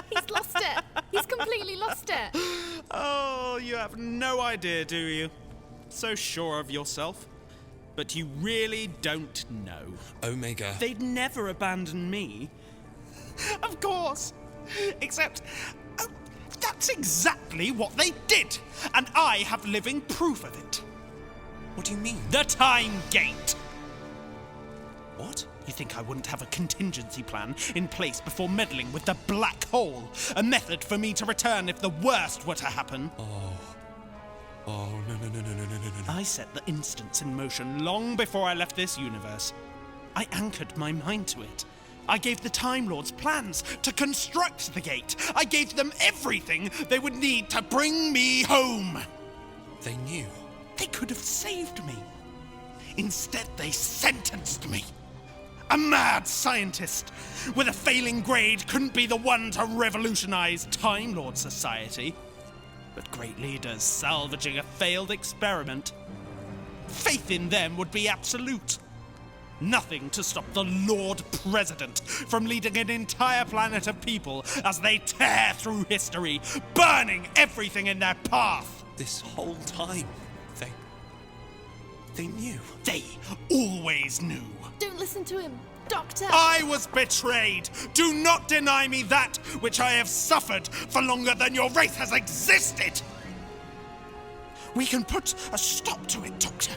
He's lost it. He's completely lost it. Oh, you have no idea, do you? So sure of yourself. But you really don't know. Omega. They'd never abandon me. Of course. Except, oh, that's exactly what they did. And I have living proof of it. What do you mean? The Time Gate. What? You think I wouldn't have a contingency plan in place before meddling with the black hole? A method for me to return if the worst were to happen? Oh, no. I set the instance in motion long before I left this universe. I anchored my mind to it. I gave the Time Lords plans to construct the gate. I gave them everything they would need to bring me home. They knew. They could have saved me. Instead, they sentenced me. A mad scientist with a failing grade couldn't be the one to revolutionize Time Lord society. But great leaders salvaging a failed experiment. Faith in them would be absolute. Nothing to stop the Lord President from leading an entire planet of people as they tear through history, burning everything in their path. This whole time, they knew. They always knew. Don't listen to him, Doctor! I was betrayed! Do not deny me that which I have suffered for longer than your race has existed! We can put a stop to it, Doctor.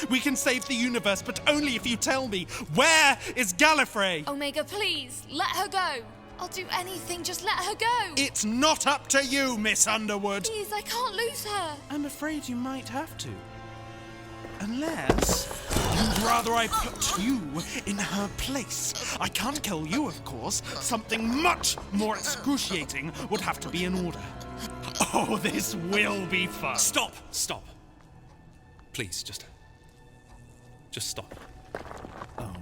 We can save the universe, but only if you tell me, where is Gallifrey? Omega, please, let her go. I'll do anything, just let her go. It's not up to you, Miss Underwood. Please, I can't lose her. I'm afraid you might have to. Unless you'd rather I put you in her place. I can't kill you, of course. Something much more excruciating would have to be in order. Oh, this will be fun. Stop! Please, just stop. Oh?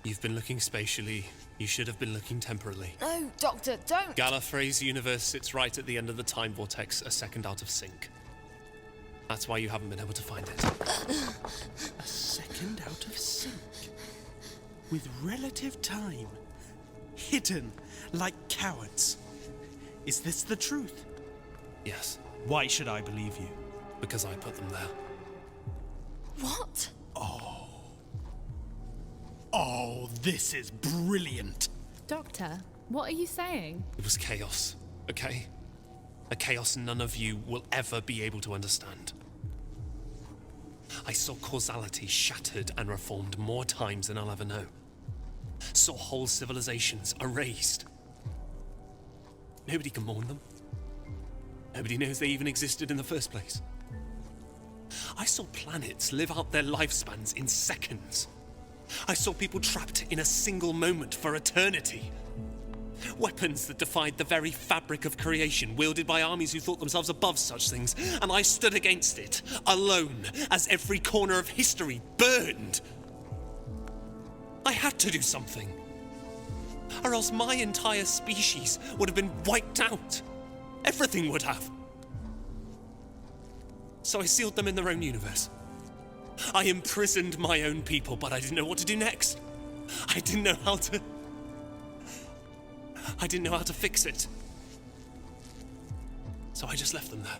You've been looking spatially. You should have been looking temporally. No, Doctor, don't. Gallifrey's universe sits right at the end of the time vortex, a second out of sync. That's why you haven't been able to find it. A second out of sync. With relative time. Hidden like cowards. Is this the truth? Yes. Why should I believe you? Because I put them there. What? Oh, this is brilliant. Doctor, what are you saying? It was chaos, okay? A chaos none of you will ever be able to understand. I saw causality shattered and reformed more times than I'll ever know. Saw whole civilizations erased. Nobody can mourn them. Nobody knows they even existed in the first place. I saw planets live out their lifespans in seconds. I saw people trapped in a single moment for eternity. Weapons that defied the very fabric of creation, wielded by armies who thought themselves above such things, and I stood against it, alone, as every corner of history burned. I had to do something, or else my entire species would have been wiped out. Everything would have. So I sealed them in their own universe. I imprisoned my own people, but I didn't know what to do next. I didn't know how to fix it. So I just left them there.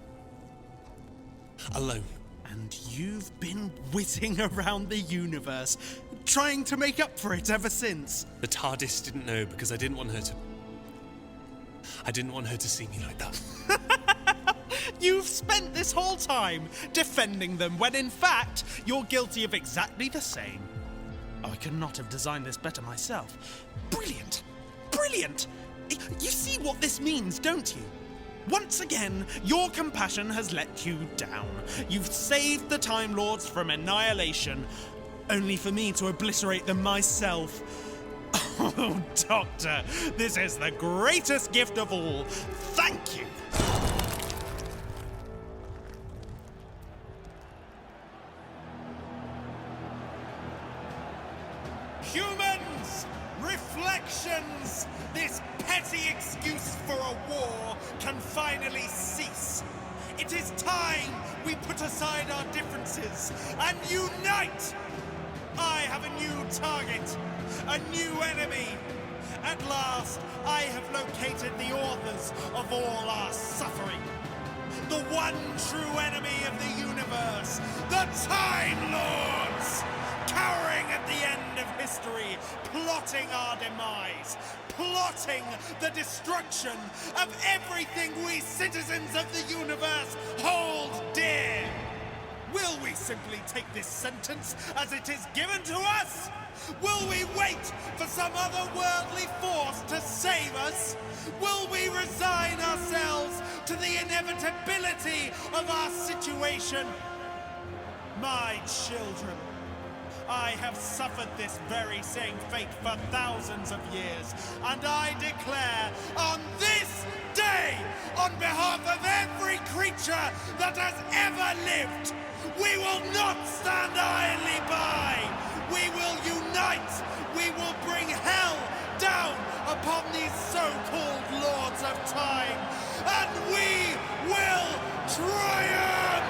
Alone. And you've been whizzing around the universe, trying to make up for it ever since. The TARDIS didn't know because I didn't want her to see me like that. You've spent this whole time defending them when in fact you're guilty of exactly the same. Oh, I could not have designed this better myself. Brilliant! Brilliant! You see what this means, don't you? Once again, your compassion has let you down. You've saved the Time Lords from annihilation, only for me to obliterate them myself. Oh, Doctor, this is the greatest gift of all. Thank you. Humans! Reflections! This petty excuse for a war can finally cease. It is time we put aside our differences and unite! I have a new target, a new enemy. At last, I have located the authors of all our suffering. The one true enemy of the universe, the Time Lords! Cowering at the end of history, plotting our demise, plotting the destruction of everything we citizens of the universe hold dear. Will we simply take this sentence as it is given to us? Will we wait for some otherworldly force to save us? Will we resign ourselves to the inevitability of our situation? My children, I have suffered this very same fate for thousands of years, and I declare on this day, on behalf of every creature that has ever lived, we will not stand idly by. We will unite. We will bring hell down upon these so-called Lords of Time, and we will triumph!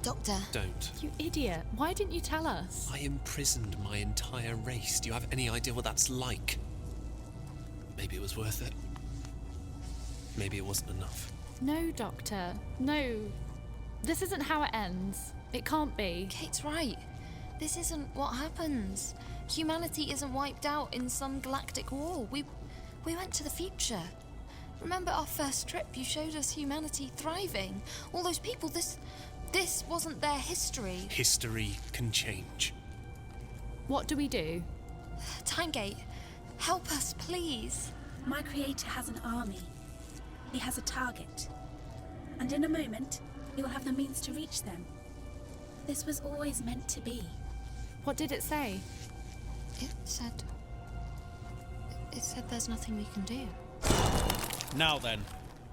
Doctor. Don't. You idiot. Why didn't you tell us? I imprisoned my entire race. Do you have any idea what that's like? Maybe it was worth it. Maybe it wasn't enough. No, Doctor. No. This isn't how it ends. It can't be. Kate's right. This isn't what happens. Humanity isn't wiped out in some galactic war. We went to the future. Remember our first trip? You showed us humanity thriving. All those people, this wasn't their history. History can change. What do we do? Timegate, help us, please. My creator has an army. He has a target. And in a moment, he will have the means to reach them. This was always meant to be. What did it say? It said there's nothing we can do. Now then,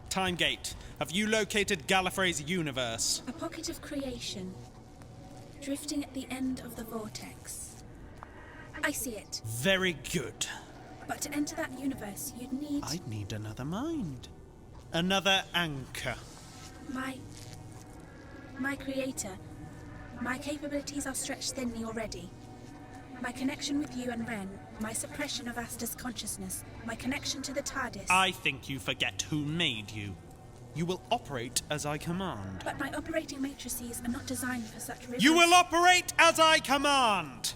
Timegate, have you located Gallifrey's universe? A pocket of creation, drifting at the end of the vortex. I see it. Very good. But to enter that universe, you'd need... I'd need another mind. Another anchor. My creator. My capabilities are stretched thinly already. My connection with you and Wren, my suppression of Asta's consciousness, my connection to the TARDIS... I think you forget who made you. You will operate as I command. But my operating matrices are not designed for such rigorous... You will operate as I command!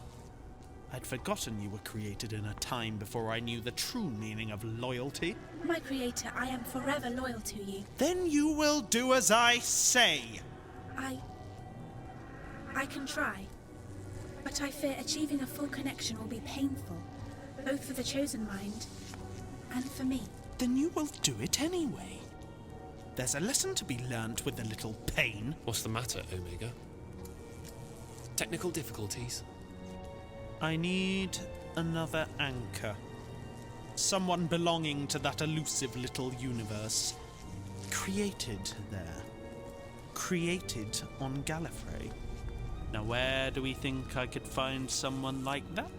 I'd forgotten you were created in a time before I knew the true meaning of loyalty. My creator, I am forever loyal to you. Then you will do as I say. I can try. But I fear achieving a full connection will be painful, both for the chosen mind and for me. Then you will do it anyway. There's a lesson to be learnt with a little pain. What's the matter, Omega? Technical difficulties? I need another anchor. Someone belonging to that elusive little universe. Created there. Created on Gallifrey. Now where do we think I could find someone like that?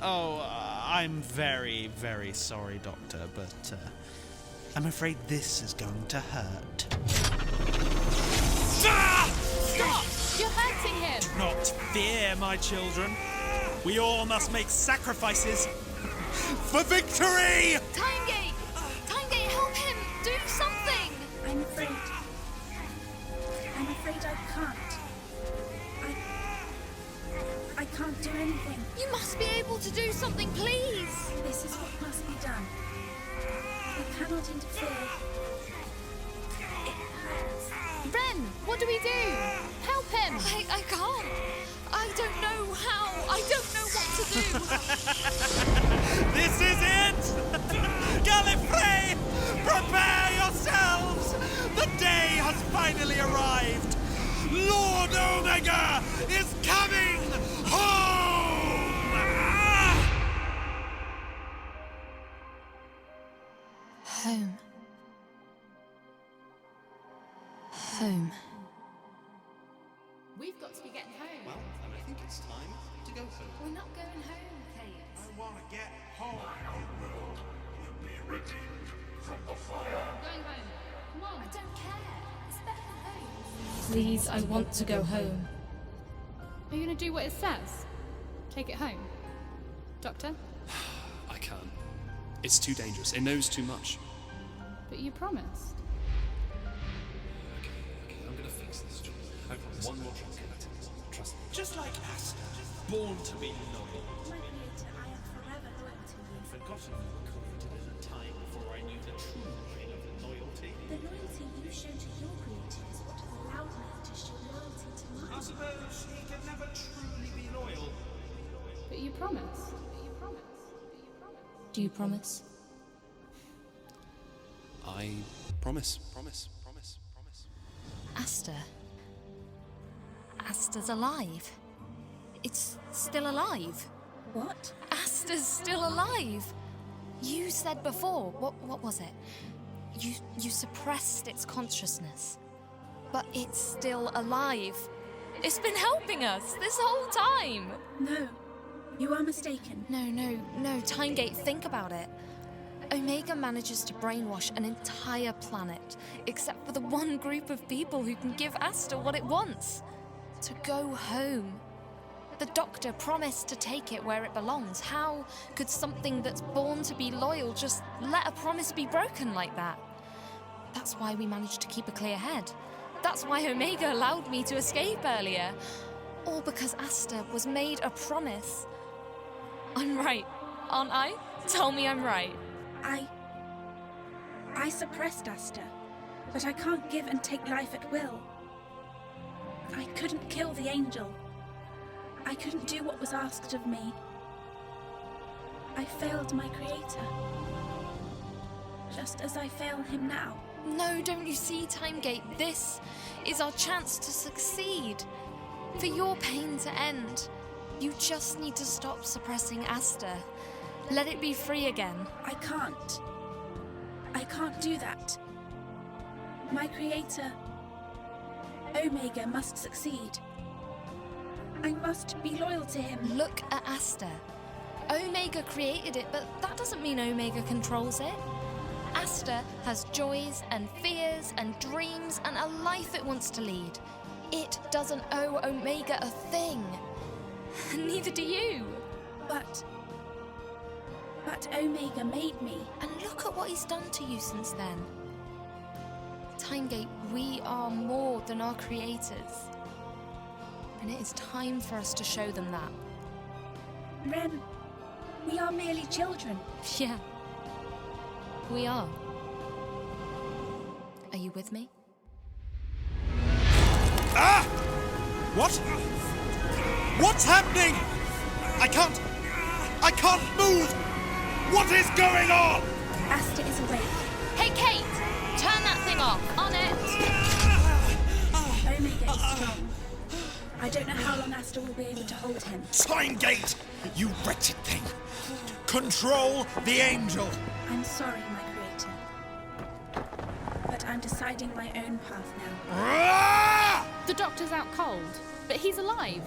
I'm very, very sorry, Doctor, but I'm afraid this is going to hurt. Stop! You're hurting him! Do not fear, my children. We all must make sacrifices for victory! Timegate! Timegate, help him! Do something! I'm afraid I can't. I can't do anything. You must be able to do something, please! This is what must be done. We cannot interfere. It hurts. Wren, what do we do? Help him! I can't. I don't know how. I don't know what to do. This is it! Gallifrey! Prepare yourselves! The day has finally arrived! Lord Omega is coming home! Home. Home. We've got to be getting home. Well, then I think it's time to go home. We're not going home, Kate. I want to get home. Going home. Come on. I don't care. It's better than home. Please, I want to go home. Are you going to do what it says? Take it home? Doctor? I can't. It's too dangerous. It knows too much. But you promised. Okay, I'm gonna fix this job. I promise. One more try. Trust me. Just like Asta, born to be loyal. My creator, I am forever loyal to you. Forgotten you were created at a time before I knew the true meaning of loyalty. The loyalty you show to your creator is what has allowed me to show loyalty to I mine. suppose he can never truly be loyal. But you promised. Do you promise? I promise. Asta's alive. It's still alive. What? Asta's still alive. You said before, what was it? You suppressed its consciousness. But it's still alive. It's been helping us this whole time. No, you are mistaken. No, Timegate, think about it. Omega manages to brainwash an entire planet, except for the one group of people who can give Asta what it wants. To go home. The Doctor promised to take it where it belongs. How could something that's born to be loyal just let a promise be broken like that? That's why we managed to keep a clear head. That's why Omega allowed me to escape earlier. All because Asta was made a promise. I'm right, aren't I? Tell me I'm right. I suppressed Asta, but I can't give and take life at will. I couldn't kill the angel. I couldn't do what was asked of me. I failed my creator. Just as I fail him now. No, don't you see, Timegate? This is our chance to succeed. For your pain to end, you just need to stop suppressing Asta. Let it be free again. I can't. I can't do that. My creator, Omega, must succeed. I must be loyal to him. Look at Asta. Omega created it, but that doesn't mean Omega controls it. Asta has joys and fears and dreams and a life it wants to lead. It doesn't owe Omega a thing. Neither do you. But Omega made me. And look at what he's done to you since then. Timegate, we are more than our creators. And it is time for us to show them that. Wren, we are merely children. Yeah. We are. Are you with me? Ah! What? What's happening? I can't move! What is going on? Asta is awake. Hey, Kate! Turn that thing off. On it! Omega is strong. I don't know how long Asta will be able to hold him. Timegate! You wretched thing! Control the angel! I'm sorry, my creator. But I'm deciding my own path now. The Doctor's out cold, but he's alive.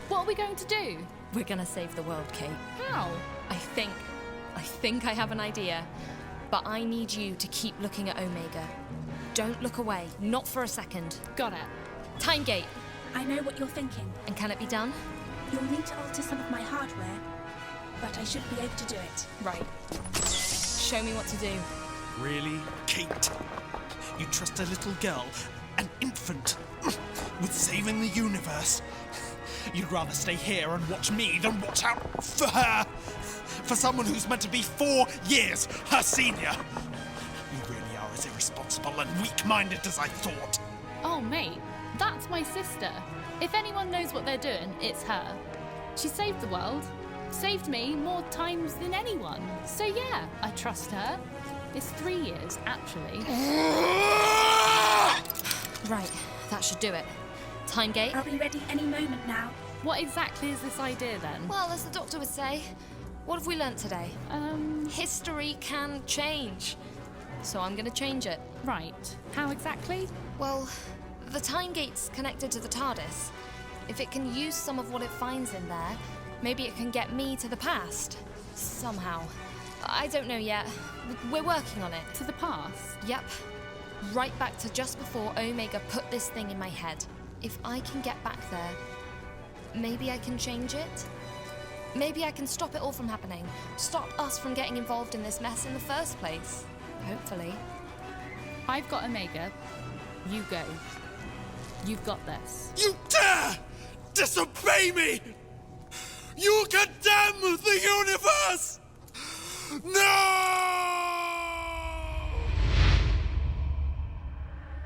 What are we going to do? We're gonna save the world, Kate. How? I think I have an idea. But I need you to keep looking at Omega. Don't look away, not for a second. Got it. Timegate. I know what you're thinking. And can it be done? You'll need to alter some of my hardware, but I should be able to do it. Right. Show me what to do. Really, Kate? You trust a little girl, an infant, with saving the universe? You'd rather stay here and watch me than watch out for her? For someone who's meant to be 4 years her senior? You really are as irresponsible and weak-minded as I thought. Oh, mate, that's my sister. If anyone knows what they're doing, it's her. She saved the world. Saved me more times than anyone. So yeah, I trust her. It's 3 years, actually. Right, that should do it. Timegate. I'll be ready any moment now. What exactly is this idea then? Well, as the Doctor would say, what have we learnt today? History can change. So I'm gonna change it. Right. How exactly? Well, the Timegate's connected to the TARDIS. If it can use some of what it finds in there, maybe it can get me to the past. Somehow. I don't know yet. We're working on it. To the past? Yep. Right back to just before Omega put this thing in my head. If I can get back there, maybe I can change it? Maybe I can stop it all from happening. Stop us from getting involved in this mess in the first place. Hopefully. I've got Omega. You go. You've got this. You dare disobey me! You condemn the universe! No!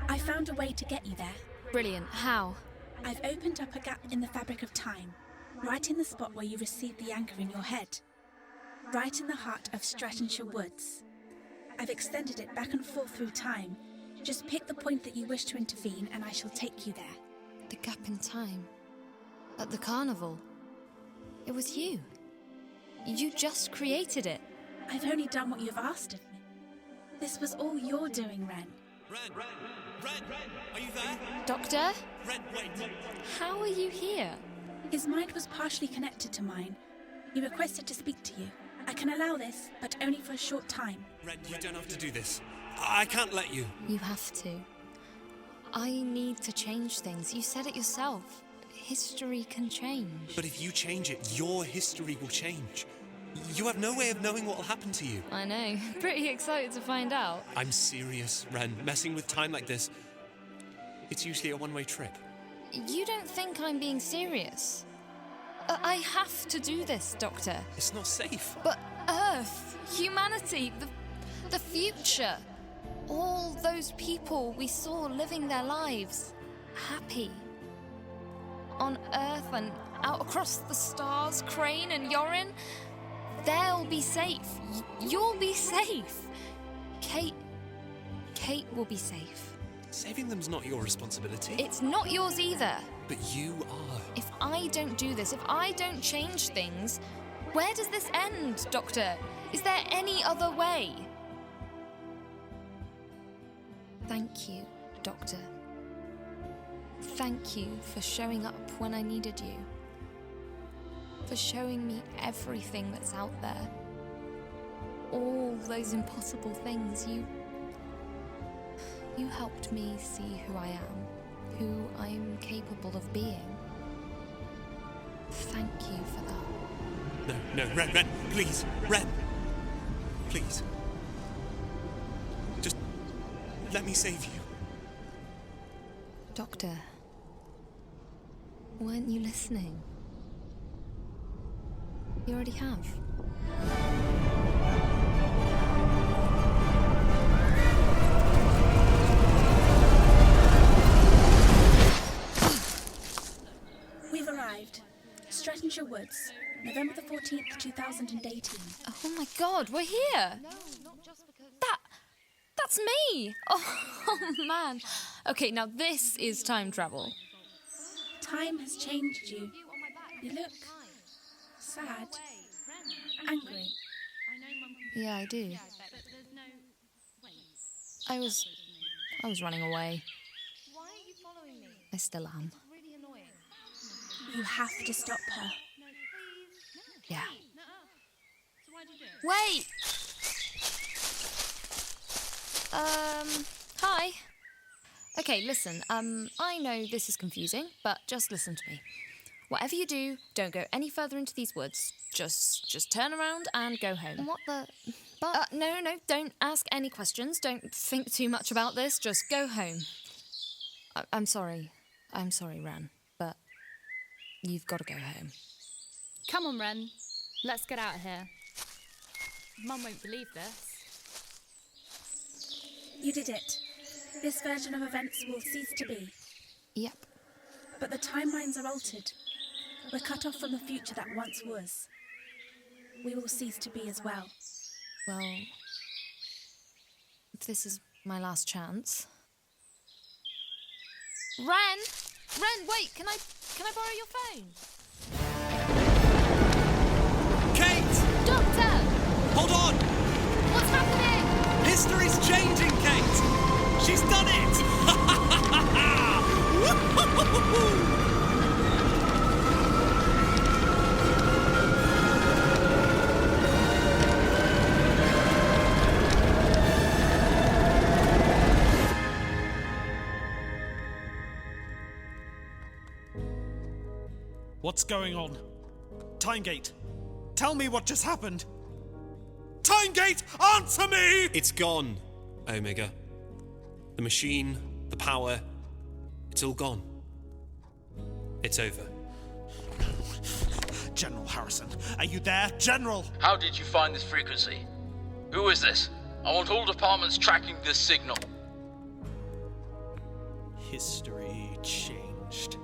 I found a way to get you there. Brilliant. How? I've opened up a gap in the fabric of time, right in the spot where you received the anchor in your head. Right in the heart of Strattonshire Woods. I've extended it back and forth through time. Just pick the point that you wish to intervene and I shall take you there. The gap in time. At the carnival. It was you. You just created it. I've only done what you've asked of me. This was all your doing, Wren. Wren, are you there? Doctor? Wren, wait. How are you here? His mind was partially connected to mine. He requested to speak to you. I can allow this, but only for a short time. Wren, you don't have to do this. I can't let you. You have to. I need to change things. You said it yourself. History can change. But if you change it, your history will change. You have no way of knowing what will happen to you. I know. Pretty excited to find out. I'm serious, Wren. Messing with time like this, it's usually a one-way trip. You don't think I'm being serious? I have to do this, Doctor. It's not safe. But Earth, humanity, the future, all those people we saw living their lives, happy. On Earth and out across the stars, Crane and Yorin, they'll be safe. You'll be safe. Kate will be safe. Saving them's not your responsibility. It's not yours either. But you are. If I don't do this, if I don't change things, where does this end, Doctor? Is there any other way? Thank you, Doctor. Thank you for showing up when I needed you. For showing me everything that's out there. All those impossible things. You helped me see who I am, who I'm capable of being. Thank you for that. No, Wren, please, Wren. Please. Just let me save you. Doctor, weren't you listening? You already have. We've arrived. Strattonshire Woods, November the 14th, 2018. Oh my God, we're here! That's me! Oh man. Okay, now this is time travel. Time has changed you. You look sad, angry. Yeah, I do. I was running away. I still am. You have to stop her. Yeah. Wait! Hi. Okay, listen, I know this is confusing, but just listen to me. Whatever you do, don't go any further into these woods. Just turn around and go home. What the... But... No, don't ask any questions. Don't think too much about this. Just go home. I'm sorry. I'm sorry, Wren, but you've got to go home. Come on, Wren. Let's get out of here. Mum won't believe this. You did it. This version of events will cease to be. Yep. But the timelines are altered. We're cut off from the future that once was. We will cease to be as well. Well, if this is my last chance... Wren, wait, can I borrow your phone? Kate! Doctor! Hold on! What's happening? History's changing, Kate! She's done it! What's going on? Timegate, tell me what just happened. Timegate, answer me! It's gone, Omega. The machine, the power, it's all gone. It's over. General Harrison, are you there? General! How did you find this frequency? Who is this? I want all departments tracking this signal. History changed,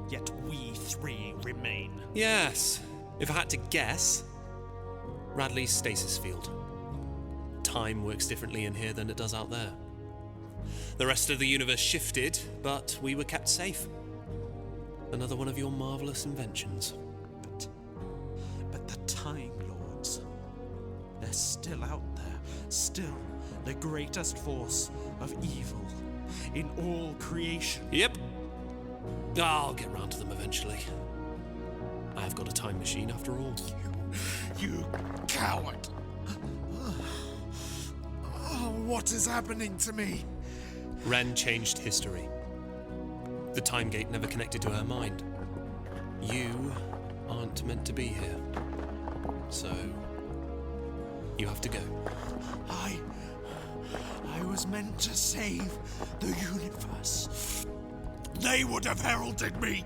yet we three remain. Yes, if I had to guess, Radley's stasis field. Time works differently in here than it does out there. The rest of the universe shifted, but we were kept safe. Another one of your marvelous inventions. But the Time Lords, they're still out there, still the greatest force of evil in all creation. Yep. I'll get round to them eventually. I've got a time machine after all. You coward! Oh, what is happening to me? Wren changed history. The time gate never connected to her mind. You aren't meant to be here. So, you have to go. I was meant to save the universe. They would have heralded me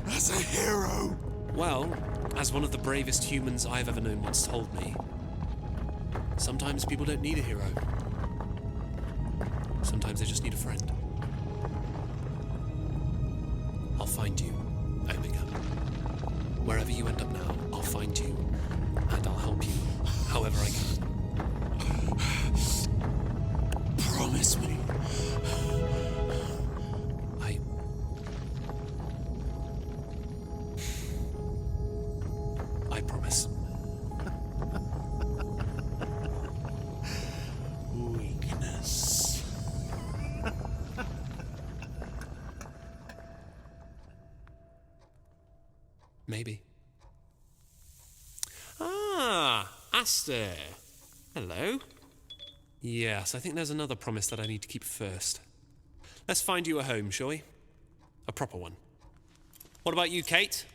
as a hero. Well, as one of the bravest humans I've ever known once told me, sometimes people don't need a hero. Sometimes they just need a friend. I'll find you, Omega. Wherever you end up now, I'll find you, and I'll help you however I can. Promise me. I promise. Weakness. Maybe. Ah, Aster. Hello. Yes, I think there's another promise that I need to keep first. Let's find you a home, shall we? A proper one. What about you, Kate?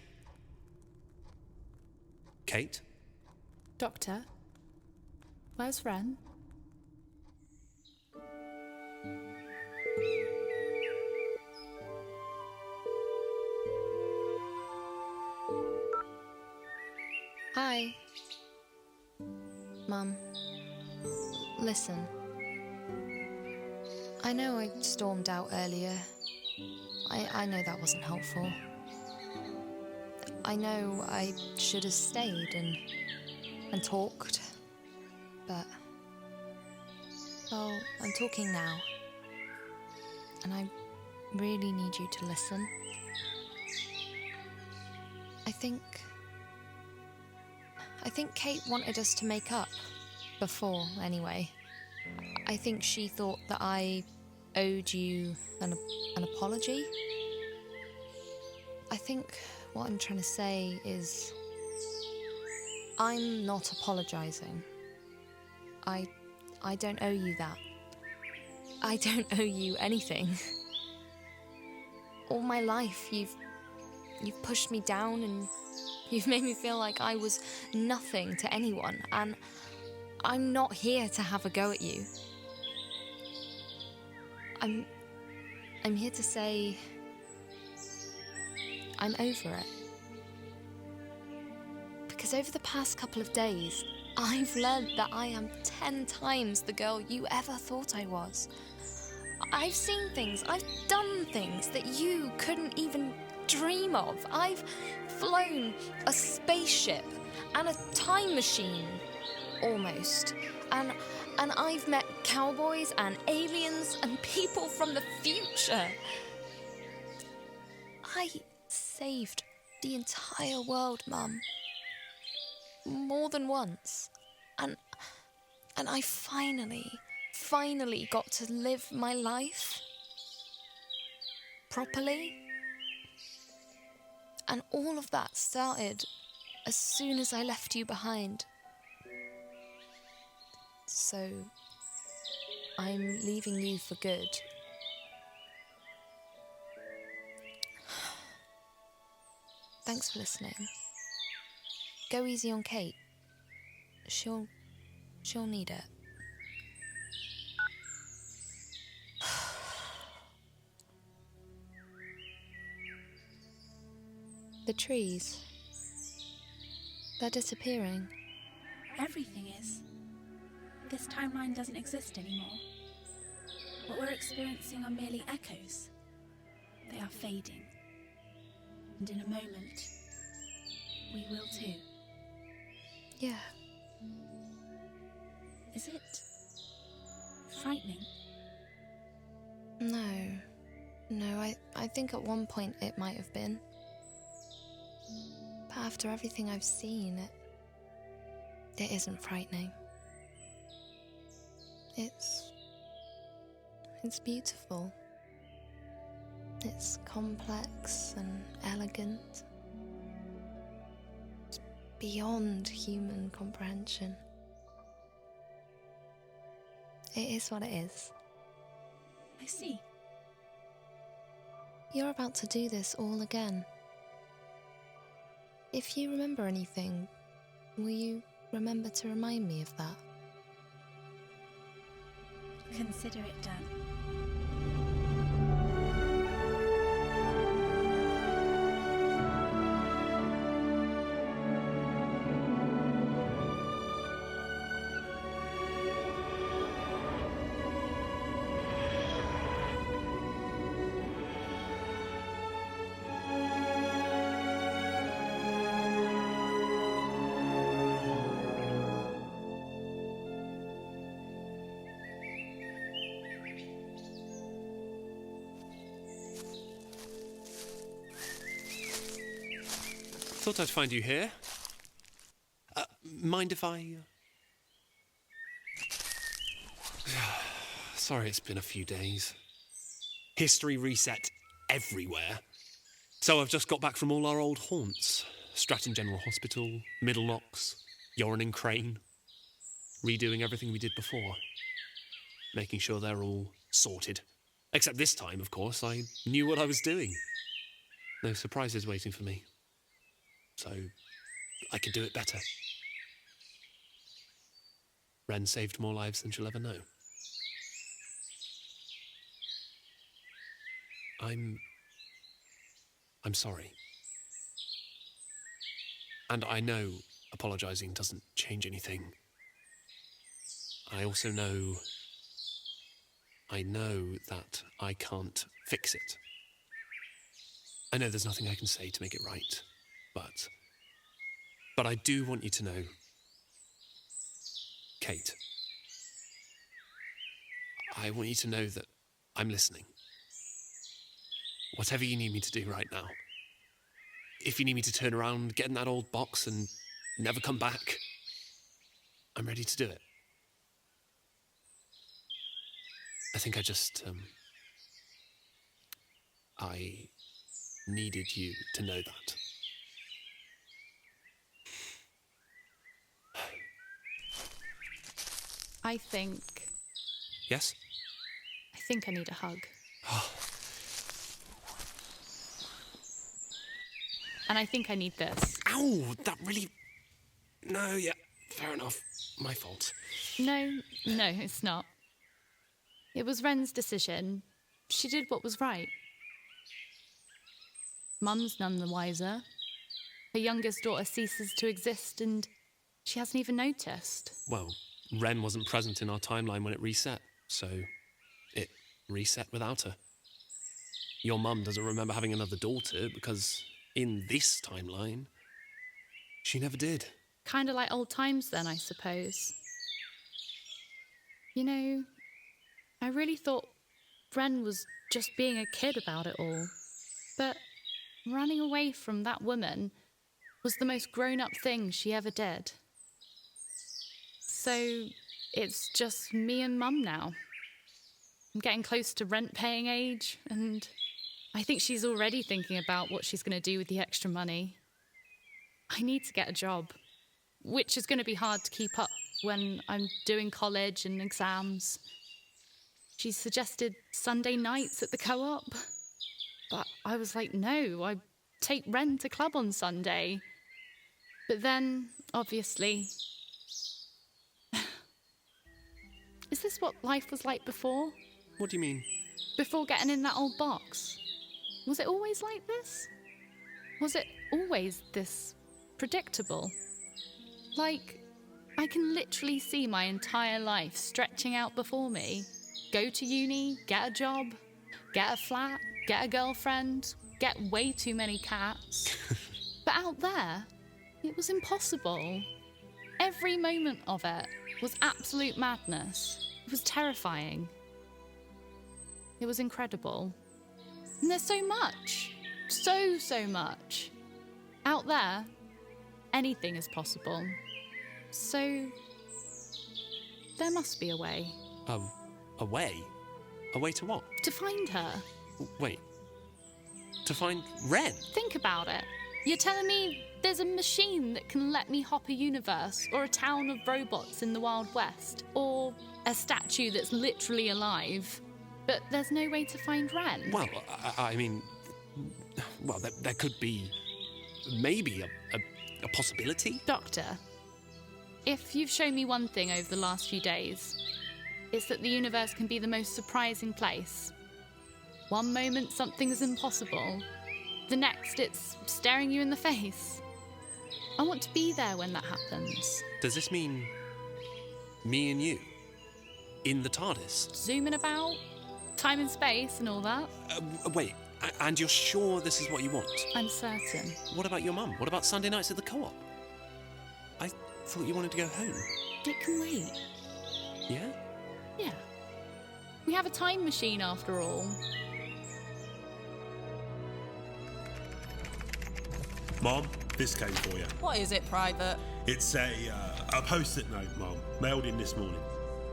Kate? Doctor? Where's Wren? Hi. Mum. Listen. I know I stormed out earlier. I know that wasn't helpful. I know I should have stayed and talked. But... well, I'm talking now. And I really need you to listen. I think Kate wanted us to make up. Before, anyway. I think she thought that I owed you an apology. I think what I'm trying to say is I'm not apologising. I don't owe you that. I don't owe you anything. All my life you've pushed me down and you've made me feel like I was nothing to anyone, and I'm not here to have a go at you. I'm here to say I'm over it. Because over the past couple of days, I've learned that I am 10 times the girl you ever thought I was. I've seen things, I've done things that you couldn't even dream of. I've flown a spaceship and a time machine, almost. And I've met cowboys and aliens and people from the future. I saved the entire world, Mum. More than once. And I finally got to live my life properly. And all of that started as soon as I left you behind. So, I'm leaving you for good. Thanks for listening. Go easy on Kate. She'll need it. The trees. They're disappearing. Everything is. This timeline doesn't exist anymore. What we're experiencing are merely echoes. They are fading. And in a moment, we will too. Yeah. Is it frightening? No, I think at one point it might have been. But after everything I've seen, it isn't frightening. It's beautiful. It's complex and elegant. beyond human comprehension. It is what it is. I see. You're about to do this all again. If you remember anything, will you remember to remind me of that? Consider it done. Thought I'd find you here. Mind if I... Sorry, it's been a few days. History reset everywhere. So I've just got back from all our old haunts. Stratton General Hospital, Middle Knox, Yorening Crane. Redoing everything we did before. Making sure they're all sorted. Except this time, of course, I knew what I was doing. No surprises waiting for me. So I could do it better. Wren saved more lives than she'll ever know. I'm sorry. And I know apologising doesn't change anything. I also know that I can't fix it. I know there's nothing I can say to make it right. But I do want you to know, Kate, I want you to know that I'm listening. Whatever you need me to do right now. If you need me to turn around, get in that old box and never come back, I'm ready to do it. I think I needed you to know that. I think... Yes? I think I need a hug. And I think I need this. Ow! That really... No, yeah, fair enough. My fault. No, it's not. It was Wren's decision. She did what was right. Mum's none the wiser. Her youngest daughter ceases to exist and she hasn't even noticed. Well, Wren wasn't present in our timeline when it reset, so it reset without her. Your mum doesn't remember having another daughter because in this timeline, she never did. Kind of like old times then, I suppose. You know, I really thought Wren was just being a kid about it all. But running away from that woman was the most grown-up thing she ever did. So it's just me and Mum now. I'm getting close to rent-paying age, and I think she's already thinking about what she's going to do with the extra money. I need to get a job, which is going to be hard to keep up when I'm doing college and exams. She suggested Sunday nights at the co-op, but I was like, no, I take Wren to club on Sunday. But then, obviously... Is this what life was like before? What do you mean? Before getting in that old box? Was it always like this? Was it always this predictable? Like, I can literally see my entire life stretching out before me. Go to uni, get a job, get a flat, get a girlfriend, get way too many cats. But out there, it was impossible. Every moment of it was absolute madness. It was terrifying. It was incredible. And there's so much. So much. Out there, anything is possible. So, there must be a way. A way? A way to what? To find her. Wait. To find Wren? Think about it. You're telling me There's a machine that can let me hop a universe, or a town of robots in the Wild West, or a statue that's literally alive. But there's no way to find Wren. Well, I mean... Well, there could be... maybe a possibility? Doctor, if you've shown me one thing over the last few days, it's that the universe can be the most surprising place. One moment something's impossible, the next it's staring you in the face. I want to be there when that happens. Does this mean me and you? In the TARDIS? Zooming about, time and space and all that. Wait, and you're sure this is what you want? I'm certain. What about your mum? What about Sunday nights at the co-op? I thought you wanted to go home. It can wait. Yeah? Yeah. We have a time machine after all. Mom, this came for you. What is it, Private? It's a post-it note, Mom. Mailed in this morning.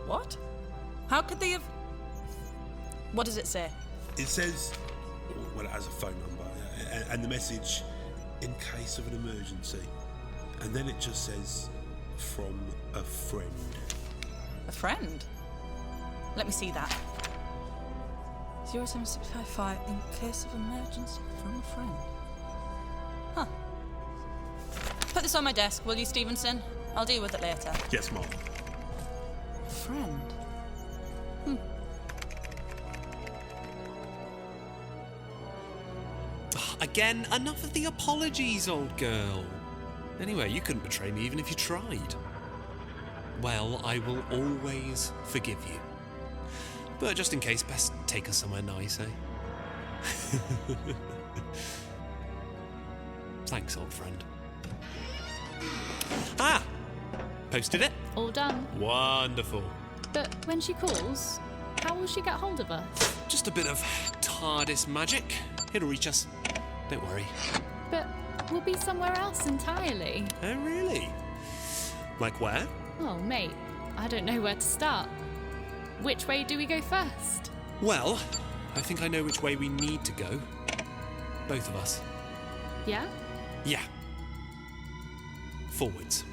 What? How could they have... What does it say? It says... Well, it has a phone number. And the message, in case of an emergency. And then it just says, from a friend. A friend? Let me see that. 07655, in case of emergency, from a friend. Huh. Put this on my desk, will you, Stevenson? I'll deal with it later. Yes, Mom. Friend? Again, enough of the apologies, old girl. Anyway, you couldn't betray me even if you tried. Well, I will always forgive you. But just in case, best take us somewhere nice, eh? Thanks, old friend. Ah! Posted it. All done. Wonderful. But when she calls, how will she get hold of us? Just a bit of TARDIS magic. It'll reach us. Don't worry. But we'll be somewhere else entirely. Oh, really? Like where? Oh, mate, I don't know where to start. Which way do we go first? Well, I think I know which way we need to go. Both of us. Yeah? Yeah. Forwards.